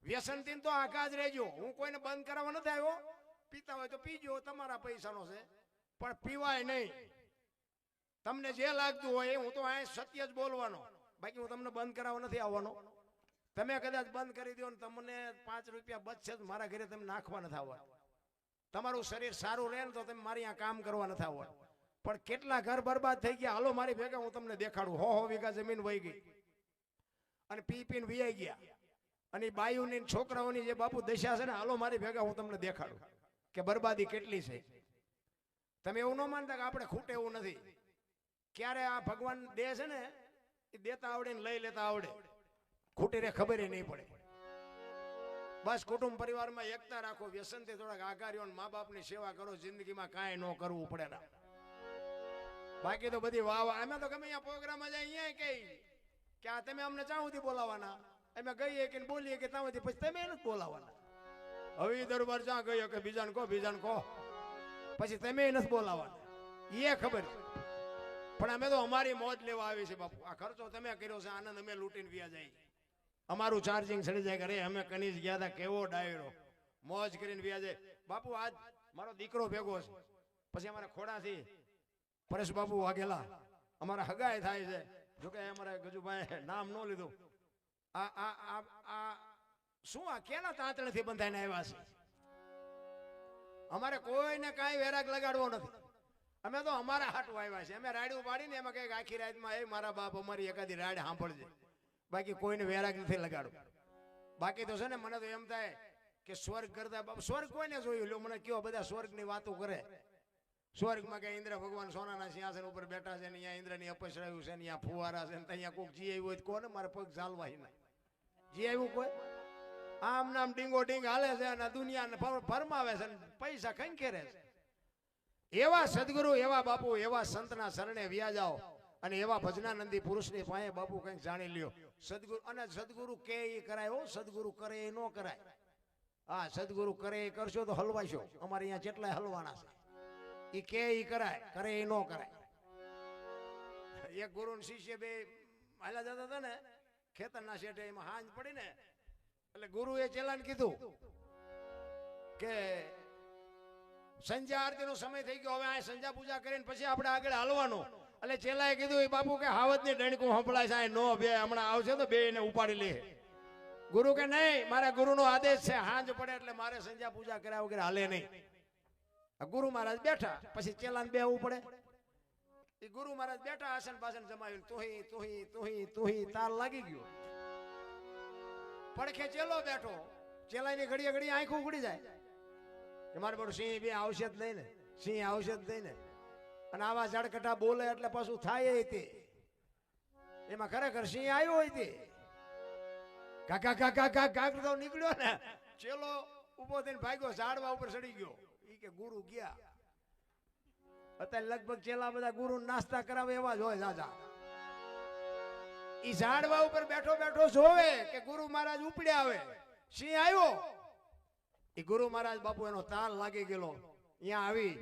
વ્યસનથી તો આખા જ રહેજો. હું કોઈને બંધ કરાવવા નથી આવ્યો. પીતા હોય તો પીજો, તમારા પૈસાનો છે, પણ પીવાય નહીં. તમને જે લાગતું હોય, હું તો આ સત્ય જ બોલવાનો, બાકી હું તમને બંધ કરાવવા નથી આવવાનો. તમે કદાચ બંધ કરી દો ને તમને 5 રૂપિયા બચશે, મારા ઘરે તમે નાખવા નથી આવવાનું. તમારું શરીર સારું રહે ને તો તમે મારી આ કામ કરવા નથી આવવાનું. પણ કેટલા ઘર બરબાદ થઈ ગયા, હાલો મારી ભેગા, હું તમને દેખાડું. 100 વીઘા જમીન વહી ગઈ અને પી પીને વિયાઈ ગયા. અને બાયુની છોકરાઓની જે બાપુ દશા છે ને, હાલો મારી ભેગા, હું તમને દેખાડું કે બરબાદી કેટલી છે. તમે એવું ન માનતા કે આપણે ખૂટે, એવું નથી. ક્યારે આ ભગવાન દે છે ને, એ દેતા આવડે ને લઈ લેતા આવડે. ખૂટી રે ખબર નહીં પડે. બસ કુટુંબ પરિવારમાં એકતા રાખો, વ્યસનથી થોડાક આઘાર્યો, મા બાપની સેવા કરો. જિંદગીમાં કાંઈ ન કરવું પડે ના. બાકી તો બધી વાહ. અમે તો ગમે અહીંયા પ્રોગ્રામમાં જાય, અહીંયા કઈ કે આ તમે અમને ચાં સુધી બોલાવાના, અમે ગઈએ કે બોલીએ કે ત્યાં સુધી, પછી તમે નથી બોલાવાના. હવે દરબાર જ્યાં ગયો કે બીજાને કહો, બીજાને કહો, પછી તમે નથી બોલાવાના. એ ખબર છે. પણ અમે તો અમારી મોજ લેવા આવી છે બાપુ. આ ખર્ચો તમે કર્યો છે, આનંદ અમે લૂંટીને વ્યા જાય. અમારું ચાર્જિંગ સડી જાય. અરે અમે કનીજ ગયા હતા, કેવો ડાયરો, મોજ કરીને વ્યા જાય બાપુ. આજ મારો દીકરો ભેગો છે, પછી અમારા ખોડાથી પરેશ બાપુ વાઘેલા અમારા હગાઈ થાય છે. જોકે અમારા ગજુભાઈ નામ ન લીધું. આ શું આ કેના તાંતણેથી બંધાઈને આવ્યા છે? અમારે કોઈને કાંઈ વેરાગ લગાડવો નથી. અમે તો અમારા હાટું આવ્યા છે. અમે રાડ્યું પાડીને એમાં કઈક આખી રાતમાં એ મારા બાપ અમારી એકાદી રાડ સાંભળજે, બાકી કોઈને વેરાગ નથી લગાડવું. બાકી તો છે ને, મને તો એમ થાય કે સ્વર્ગ કરતા બાપ, સ્વર્ગ કોઈને જોયું લો? મને કયો, બધા સ્વર્ગની વાતો કરે. સ્વર્ગમાં કે ઇન્દ્ર ભગવાન સોનાના સિંહાસન ઉપર બેઠા છે ને, અહીંયા ઇન્દ્રની અપસરાયું છે ને, અહીંયા ફુવારા છે ને, અહીંયા કોઈક જી આવ્યું હોય કોને મારે પગ ચાલવા ના જી આવ્યું કોઈ? આમ નામ ડીંગો ડીંગ હાલે છે અને દુનિયાને ફરમાવે છે, પૈસા ખંખેરે છે. એવા સદગુરુ, એવા બાપુ, એવા સંતના શરણે વ્યા જાઓ અને એવા ભજનાનંદી પુરુષની પાસે બાપુ કંઈક જાણી લ્યો. સદગુરુ, અને સદગુરુ કે એ કરાય હો, સદગુરુ કરે એ ન કરાય. હા, સદગુરુ કરે એ કરશો તો હલવાશો. અમારે અહીંયા જેટલા હલવાના છે, એ કે એ કરાય, કરે એ ન કરાય. એક ગુરુ ને શિષ્ય બે હાલા જતા હતા ને ખેતરના શેઠે, એમાં હાંજ પડી ને, એટલે ગુરુએ ચેલાને કીધું કે સંધ્યા આરતી નો સમય થઈ ગયો, હવે આ સંધ્યા પૂજા કરીને પછી આપણે આગળ હાલવાનું. એટલે ચેલાએ કીધું, બાપુ કે હાવત ની ડણકું સંભળાય છે, નો બે હમણાં આવશે તો બે ને ઉપાડી લે. ગુરુ કે નહીં, મારા ગુરુ નો આદેશ છે, હાંજ પડે એટલે મારે સંધ્યા પૂજા કર્યા વગર હાલે નહીં. ગુરુ મહારાજ બેઠા, પછી ચેલાને બેહવું પડે. એ ગુરુ મહારાજ બેઠા, આસન પાસન જમાવ્યું, તુહી તુહી તુહી તુહી તાલ લાગી ગયો. પડખે ચેલો બેઠો, ચેલાની ઘડીએ ઘડી આંખ ઉઘડી જાય કે મારે બધું સિંહ બે આવશે જ નહીં ને, સિંહ આવશે જ નહીં ને. અને આવા ઝાડકટા બોલે એટલે પાછું થાય તે, એમાં ખરેખર સિંહ આવ્યો હોય તે કાકા કાકા કાકા તો નીકળ્યો ને, ચેલો ઉભો થઈને ભાગ્યો, ઝાડવા ઉપર ચડી ગયો. ઈ કે ગુરુ ગયા. અત્યારે લગભગ ચેલા બધા ગુરુ નાસ્તા કરાવે એવા જ હોય જાજા. ઈ ઝાડવા ઉપર બેઠો બેઠો જોવે કે ગુરુ મહારાજ ઉપડ્યા, આવે સિંહ આવ્યો. એ ગુરુ મહારાજ બાપુ એનો તાલ લાગી ગયેલો. અહીંયા આવી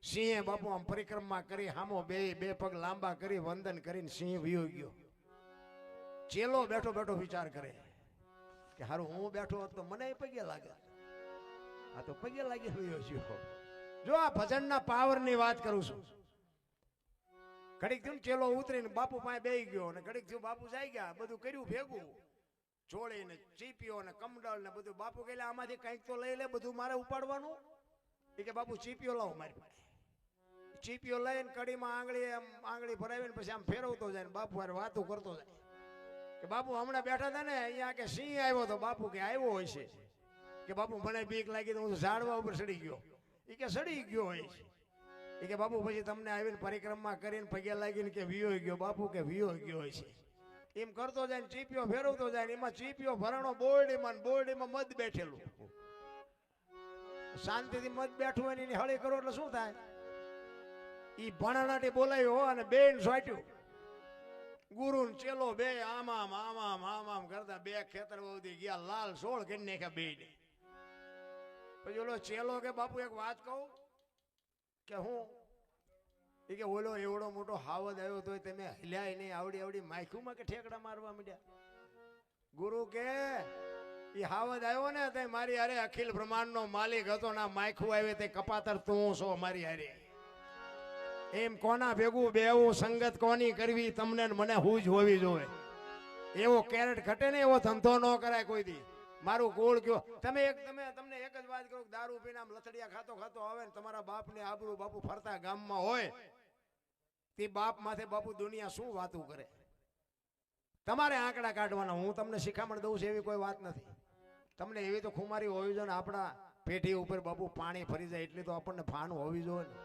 સિંહે બાપુ આમ પરિક્રમા કરી, હામો બે પગ લાંબા કરી વંદન કરીને સિંહ વયો ગયો. ચેલો બેઠો બેઠો વિચાર કરે કે હારું હું બેઠો હોત તો મને પગે લાગે, આ તો પગે લાગી વયો ગયો. જો આ ભજનના પાવરની વાત કરું છું. ઘડીક થયું ને ચેલો ઉતરીને બાપુ પાસે બેહી ગયો ને ઘડીક થયું બાપુ જાય ગયા, બધું કર્યું ભેગું, ચોળીને ચીપીઓ ને કમડળ ને બધું. બાપુ કહે આમાંથી કંઈક તો લઈ લે, બધું મારે ઉપાડવાનું. એ કે બાપુ ચીપીઓ લાવો મારી પાસે. ચીપીઓ લઈને કડીમાં આંગળી ભરાવીને પછી આમ ફેરવતો જાય ને બાપુ હારે વાતો કરતો જાય કે બાપુ હમણાં બેઠા હતા ને અહીંયા કે સિંહ આવ્યો તો. બાપુ કે આવ્યો હોય છે કે બાપુ મને બીક લાગી તો હું ઝાડવા ઉપર ચડી ગયો. એ કે સડી ગયો હોય છે. એ કે બાપુ પછી તમને આવીને પરિક્રમા કરીને પગે લાગીને કે વિયો ગયો. બાપુ કે વિયો ગયો હોય છે. એમ કરતો જાય ને ચીપીઓ ફેરવતો જાય ને એમાં ચીપીઓ ભરણો બોરડીમાં મધ બેઠેલું. શાંતિથી મધ બેઠું હોય ને એની હળી કરો એટલે શું થાય? ઈ ભણાનાટી બોલાયો અને બેન સોટ્યું. ગુરુ ને ચેલો બે આમામ કરતા બે ખેતર બહુથી ગયા, લાલ સોળ કરી નાખ્યા બે ને. પછી ઓલો ચેલો કે બાપુ એક વાત કહું કે હું એ કે ઓલો એવડો મોટો હાવદ આવ્યો તો તમે હલ્યા નહીં, આવડી માયખુમાં કે ઠેકડા મારવા માંડ્યા. ગુરુ કે એ હાવદ આવ્યો ને તે મારી હારે અખિલ બ્રહ્માંડ નો માલિક હતો ના માયખું આવે તે કપાતર તું છો મારી હારે. એમ કોના ભેગું બેવું, સંગત કોની કરવી, તમને મને હું જ હોવી જોવે. એવો કેરેટ ઘટે ને એવો ધંધો ન કરાય કોઈ દી. મારું ગોળ ગયો. તમને એક જ વાત કરું, દારૂ પીને આમ લથડિયા ખાતો આવે ને તમારા બાપ ને આબરૂ બાપુ ફરતા ગામમાં હોય તે બાપ માથે બાપુ દુનિયા શું વાતું કરે. તમારે આંકડા કાઢવાના. હું તમને શિખામણ દઉં છું એવી કોઈ વાત નથી. તમને એવી તો ખુમારી હોવી જોઈએ ને આપણા પેઢી ઉપર બાપુ પાણી ફરી જાય એટલી તો આપણને ફાન હોવી જોઈએ ને.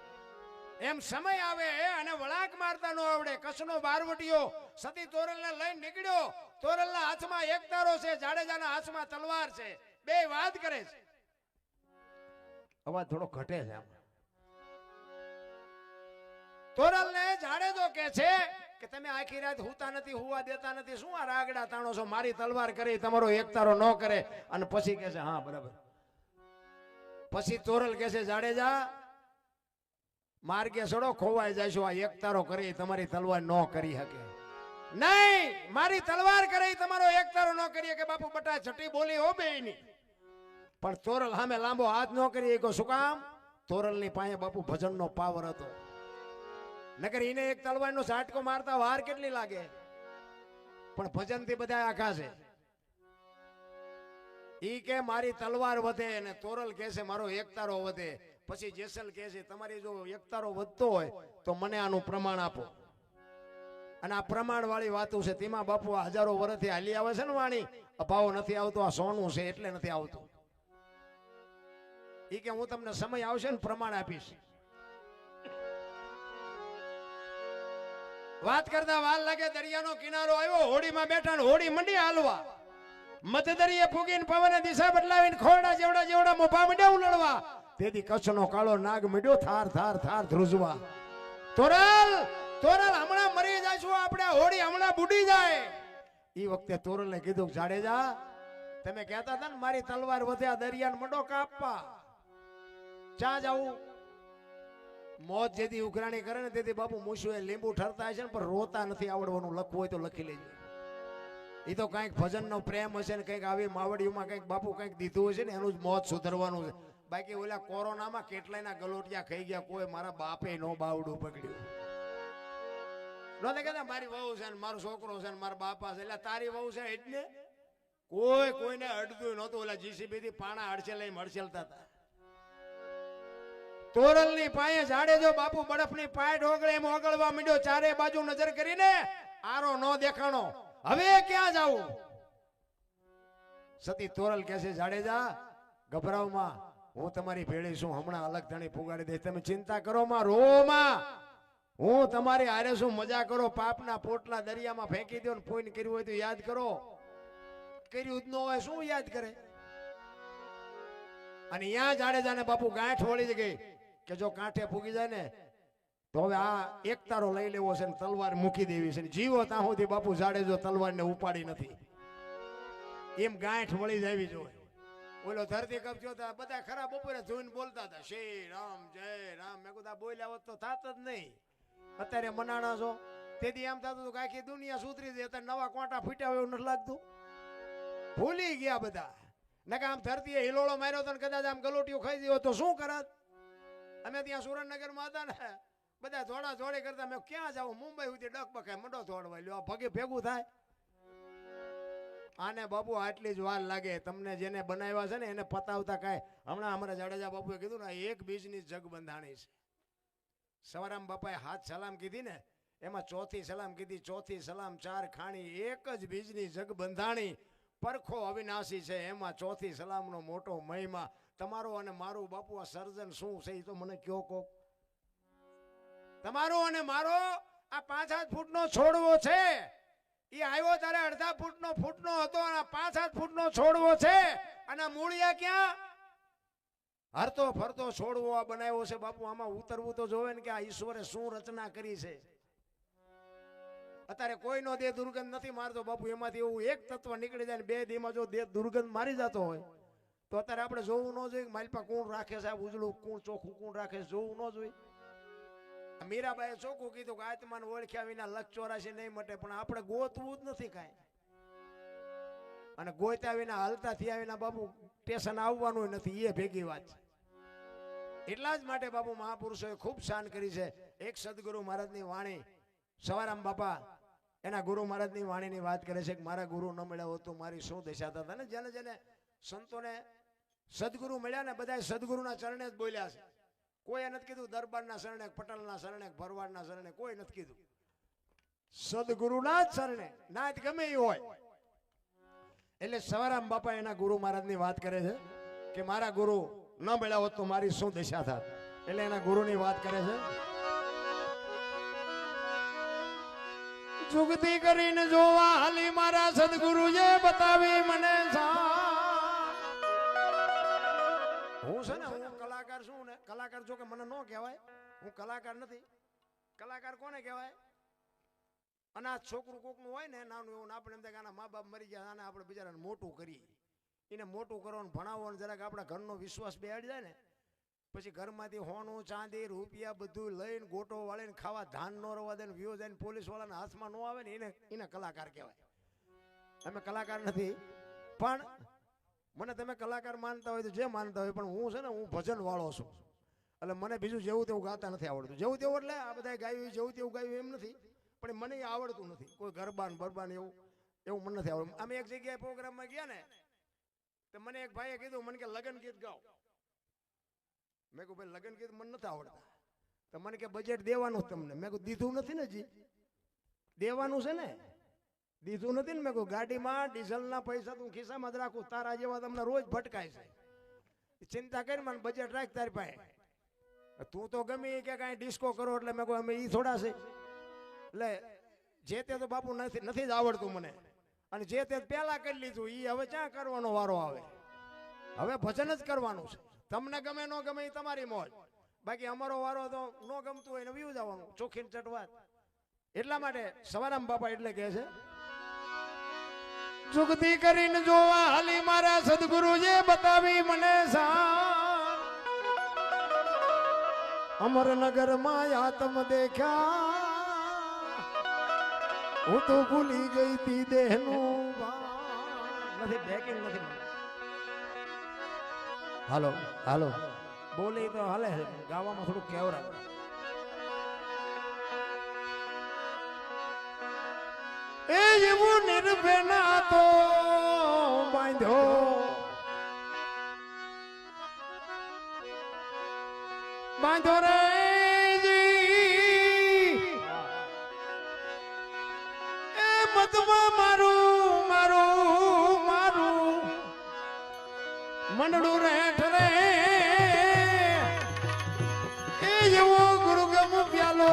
એમ સમય આવે અને વળાંક મારતા ન આવડે. કચ્છનો બારવટીયો સતી તોરલને લઈને નીકળ્યો. તોરલના હાથમાં એક તારો છે, જાડેજાના હાથમાં તલવાર છે. બે વાત કરે છે. અવાજ થોડો ઘટે છે. તોરલને જાડેજો કે છે કે તમે આખી રાત હુતા નથી, હુવા દેતા નથી, શું આ રાગડા તાણો છો? મારી તલવાર કરી તમારો એક તારો ન કરે. અને પછી કે છે હા બરાબર. પછી તોરલ કે છે જાડેજા માર્ગે સડો, ખોવાઈ જશો. આ એક તારો કરી તમારી તલવાર ન કરી શકે. નહીં, મારી તલવાર કરી તમારો એક તારો ન કરી કે બાપુ બટા છઠ્ઠી બોલી હો બેની. પણ તોરલ સામે લાંબો હાથ ન કરી શકો. શું કામ? તોરલની પાસે બાપુ ભજનનો પાવર હતો. નકર એને એક તલવારનો ઝાટકો મારતા વાર કેટલી લાગે. પણ ભજનથી બધા આખા છે. ઈ કે મારી તલવાર વધે અને તોરલ કહે છે મારો એક તારો વધે. પછી જેસલ કહે છે તમારી જો એકતારો વધતો હોય તો મને આનું પ્રમાણ આપો. અને આ પ્રમાણ વાળી વાતો છે. તેમાં બાપુ આ હજારો વર્ષથી હાલી આવે છે ને વાણી, અભાવ નથી આવતો. આ સોનું છે એટલે નથી આવતું. ઈ કે હું તમને સમય આવશે ને પ્રમાણ આપીશ. વાત કરતા વાર લાગે. દરિયાનો કિનારો આવ્યો, હોડીમાં બેઠા ને હોડી મંડી હાલવા. મધદરિયે ફૂગીને પવને દિશા બદલાવીને ખોરડા જેવડા મોભા મંડ્યા ઉલળવા. તેથી કચ્છનો કાળો નાગ મીડ્યો થાર ધ્રુજવા. તોરલ હમણાં મરી જઈશું આપણે, હોડી હમણાં બુડી જાય. એ વખતે તોરલને કીધું જાડેજા તમે કહેતા હતા ને મારી તલવાર વધ્યા દરિયાને મંડો કાપવા. ચા જાવું? મોત જેથી ઉઘરાણી કરે ને તેથી બાપુ મૂછું એ લીંબુ ઠરતા છે ને પણ રોતા નથી આવડવાનું. લખવું હોય તો લખી લેજો. એ તો કઈક ભજનનો પ્રેમ હશે ને કઈક આવી માવડીઓમાં કઈક બાપુ કઈક દીધું હશે ને એનું જ મોત સુધરવાનું છે. બાકી ઓલા કોરોનામાં કેટલાયના ગલોટિયા ખાઈ ગયા. કોઈ મારા બાપે નો બાવડું પકડ્યું. નહોતા કહેતા મારી વહુ છે ને મારો છોકરો છે ને મારા બાપા છે. એટલે તારી વહુ છે એટલે કોઈને અડતું નહોતું. ઓલા જીસીબી થી પાણા હડસેલતા હતા. તોરલની પાયે જાડેજો બાપુ બરફની પાય ઢોકળે એમ ઓગળવા માંડ્યો. ચારે બાજુ નજર કરીને આરો નો દેખાણો. હવે ક્યાં જાવું? સતી તોરલ કહે છે જાડેજા ગભરાવમાં, હું તમારી ભેળી છું. હમણાં અલગ ધણી પુગાડી દઈશ. તમે ચિંતા કરો માં, રો માં. હું તમારી હારે છું. મજા કરો. પાપના પોટલા દરિયામાં ફેંકી દો ને પોઈન્ટ કર્યું હોય તો યાદ કરો. કર્યું જ ન હોય શું યાદ કરે? અને અહીંયા જાડેજાને બાપુ ગાંઠ વળી ગઈ કે જો કાંઠે ફૂગી જાય ને તો હવે આ એક તારો લઈ લેવો છે ને તલવાર મૂકી દેવી છે. જીવો ત્યાં સુધી બાપુ જાડેજો તલવારને ઉપાડી નથી. એમ ગાંઠ વળી જાવી જોઈએ. બોલો ધરતી કબજો હતા બધા ખરા બપોરે જોઈને બોલતા હતા શ્રી રામ જય રામ. મેં કીધું બોલ્યા હોત તો થાત જ નહીં. અત્યારે મનાણા છો તેથી એમ થતું હતું કે આખી દુનિયા સુધરી જાય. અત્યારે નવા કોટા ફૂટ્યા હોય એવું નથી લાગતું. ભૂલી ગયા બધા. નકા આમ ધરતીએ હિલોળો માર્યો તો કદાચ આમ ગલોટીઓ ખાઈ દીધો તો શું કરત? અમે ત્યાં સુરેન્દ્રનગરમાં હતા ને બધા થોડા થોડી કરતા મેં ક્યાં જાવ મુંબઈ સુધી ડક બકાય મંડો થોડવા લ્યો ભગે ભેગું થાય આને બાપુ આટલી જ વાર લાગે તમને જેને બનાવ્યા છે ને એને પતાવતા કાંઈ હમણાં અમારા જાડેજા બાપુએ કીધું ને એક બીજની જગ બંધાણી છે સવારામ બાપાએ હાથ સલામ કીધી ને એમાં ચોથી સલામ કીધી ચોથી સલામ ચાર ખાણી એક જ બીજની જગ બંધાણી પરખો અવિનાશી છે એમાં ચોથી સલામનો મોટો મહિમા તમારો અને મારું બાપુ આ સર્જન શું છે એ તો મને કયો કો તમારો અને મારો આ 5-8 ફૂટનો છોડવો છે એ આવ્યો ત્યારે અડધા ફૂટનો હતો અને 5-8 ફૂટનો છોડવો છે અને મૂળિયા ક્યાં હરતો ફરતો છોડવો આ બનાવ્યો છે બાપુ આમાં ઉતરવું તો જોવે ને કે આ ઈશ્વરે શું રચના કરી છે અત્યારે કોઈનો દેહ દુર્ગંધ નથી મારતો બાપુ એમાંથી એવું એક તત્વ નીકળી જાય ને 2 દીમાં જો દેહ દુર્ગંધ મારી જતો હોય તો અત્યારે આપણે જોવું ન જોઈએ માલપા કોણ રાખે છે ઉજળું કોણ ચોખ્ખું કોણ રાખે છે જોવું ન જોઈએ મીરાબાઈએ ચોખ્ખું કીધું કે આત્માને ઓળખ્યા વિના લખ 84 નહીં મટે પણ આપણે ગોતવું જ નથી કાંઈ અને ગોત્યા વિના હાલતા થયા વિના બાપુ સ્ટેશન આવવાનું નથી એ ભેગી વાત છે એટલા જ માટે બાપુ મહાપુરુષોએ ખૂબ શાન કરી છે એક સદગુરુ મહારાજની વાણી સવારામ બાપા એના ગુરુ મહારાજની વાણીની વાત કરે છે કે મારા ગુરુ ન મળ્યા હોત તો મારી શું દશા થતા ને જેને જેને સંતોને સદગુરુ મળ્યા ને બધા સદગુરુના ચરણે જ બોલ્યા છે કોઈએ નથી કીધું દરબારના શરણે પટેલના શરણે ભરવાડના શરણે કોઈ નથી કીધું સદગુરુના જ શરણે ના ગમે એ હોય એટલે સવારામ બાપા એના ગુરુ મહારાજની વાત કરે છે કે મારા ગુરુ ન મળ્યા હોત તો મારી શું દશા થાત એટલે એના ગુરુની વાત કરે છે જુગતી કરીને જોવા હાલી મારા સદગુરુએ બતાવી મને હું છે ને હું કલાકાર છું ને કલાકાર જો કે મને ન કહેવાય હું કલાકાર નથી કલાકાર કોને કહેવાય અનાથ છોકરું કોકનું હોય ને નાનું એવું આપણે એમ થાય કે મા બાપ મરી ગયા આને આપણે બિચારાને મોટું કરીએ એને મોટું કરવાનું ભણાવવાનું જરાક આપણા ઘરનો વિશ્વાસ બેહાડી જાય ને પછી ઘરમાંથી હોનું ચાંદી રૂપિયા બધું લઈને ગોટો વાળીને ખાવા ધાન ન રવા દે વ્યૂ જાય પોલીસ વાળાના હાથમાં ન આવે ને એને કલાકાર કહેવાય અમે કલાકાર નથી પણ મને તમે કલાકાર માનતા હોય તો જે માનતા હોય પણ હું છે ને હું ભજન વાળો છું એટલે મને બીજું જેવું તેવું ગાતા નથી આવડતું જેવું તેવું એટલે આ બધા ગાયું જેવું તેવું ગાયું એમ નથી પણ મને એ આવડતું નથી કોઈ ગરબાન બરબાન એવું મને નથી આવડતું અમે એક જગ્યાએ પ્રોગ્રામમાં ગયા ને તો મને એક ભાઈએ કીધું મને કે લગ્ન ગીત ગાઓ મેં કહું ભાઈ લગ્ન ગીત મને નથી આવડતા તો મને કે બજેટ દેવાનું તમને મેં કહું દીધું નથી ને જી દેવાનું છે ને દીધું નથી ને મેં કહું ગાડીમાં ડીઝલના પૈસા તું ખિસ્સામાં જ રાખું તારા જેવા તમને રોજ ભટકાય છે ચિંતા કરી મને બજેટ રાખ તારી પાસે તું તો ગમે કે કાંઈ ડિસ્કો કરો એટલે મેં કહું અમે એ થોડા છે એટલે જે તે તો બાપુ નથી જ આવડતું મને અને જે તે પહેલા કરી લીધું એ હવે ક્યાં કરવાનો વારો આવે હવે ભજન જ કરવાનું છે તમને ગમે ન ગમે એ તમારી મોજ બાકી અમારો વારો તો ન ગમતું હોય ને વ્યૂ જવાનું ચોખ્ખી ચટવાત એટલા માટે સવારામ બાપા એટલે કહે છે જુગતી કરીને જોવા હાલી મારા સદગુરુએ બતાવી મને અમરનગર માં આત્મ દેખ્યા હું તો ભૂલી ગઈ તી દેહનું નથી બેકિંગ નથી હાલો હાલો બોલી તો હાલે ગાવામાં થોડું કેવરા એ એવું નિર્ભેના તો બાંધો રે એ મતમાં મારું મંડળું રેઠ રે એ એવો ગુરુગમ પ્યાલો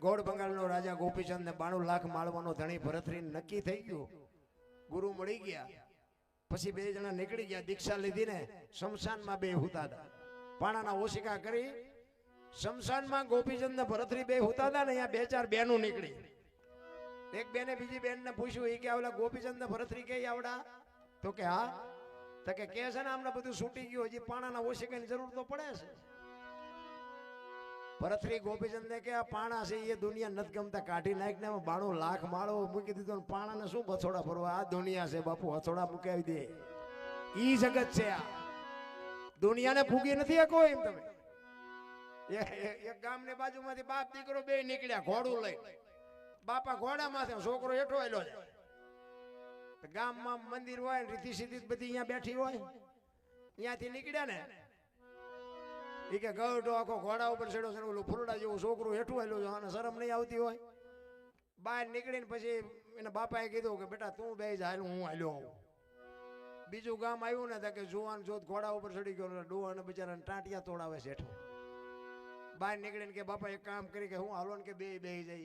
ગોળ બંગાળનો રાજા ગોપીચંદ ને 92 લાખ માળવાનો ધણી ભરતરી નક્કી થઈ ગયું. ગુરુ મળી ગયા પછી બે જણા નીકળી ગયા. દીક્ષા લીધી ને શમશાનમાં બે હુતા હતા. પાણાના ઓશિકા કરી શમશાનમાં ગોપીચંદ ને ભરતરી બે હુતા હતા ને અહીંયા બે ચાર બેનું નીકળી. એક બેને બીજી બેન ને પૂછ્યું એ કે આવલા ગોપીચંદ ને ભરતરી કે આવડા? તો કે હા. તો કે છે ને આમને બધું છૂટી ગયું, હજી પાણાના ઓશિકાની જરૂર તો પડે છે. ભરતરી ગોપીચંદ ને કે આ પાણા છે એ દુનિયા નથી ગમતા, કાઢી નાખ ને 92 લાખ માળો મૂકી દીધો ને પાણાને શું બછોડા ફરવા? આ દુનિયા છે બાપુ, હથોડા મુકાવી દે. ઈ જગત છે આ. દુનિયાને ફૂગી નથી શકો એમ. તમે એક ગામની બાજુમાંથી બાપ દીકરો બે નીકળ્યા ઘોડું લઈ. બાપા ઘોડામાં છોકરો હેઠો આવેલો છે. ગામમાં મંદિર હોય રીતિ સીધી બધી અહીંયા બેઠી હોય. અહીંયાથી નીકળ્યા ને એ કે ગઢો આખો ઘોડા ઉપર ચડ્યો છે, ઓલું ફૂલડા જેવું છોકરું હેઠું આવેલું છે, અને શરમ નહીં આવતી હોય. બહાર નીકળીને પછી એના બાપાએ કીધું કે બેટા તું બે જ હાલ, હું હાલ્યો આવું. બીજું ગામ આવ્યું ને કે જુવાન જોત ઘોડા ઉપર ચડી ગયો, ડોહાને બિચારાને ટાંટિયા તોડાવે છે હેઠું. બહાર નીકળીને કે બાપા એક કામ કરી કે હું હાલો ને કે બે જાય.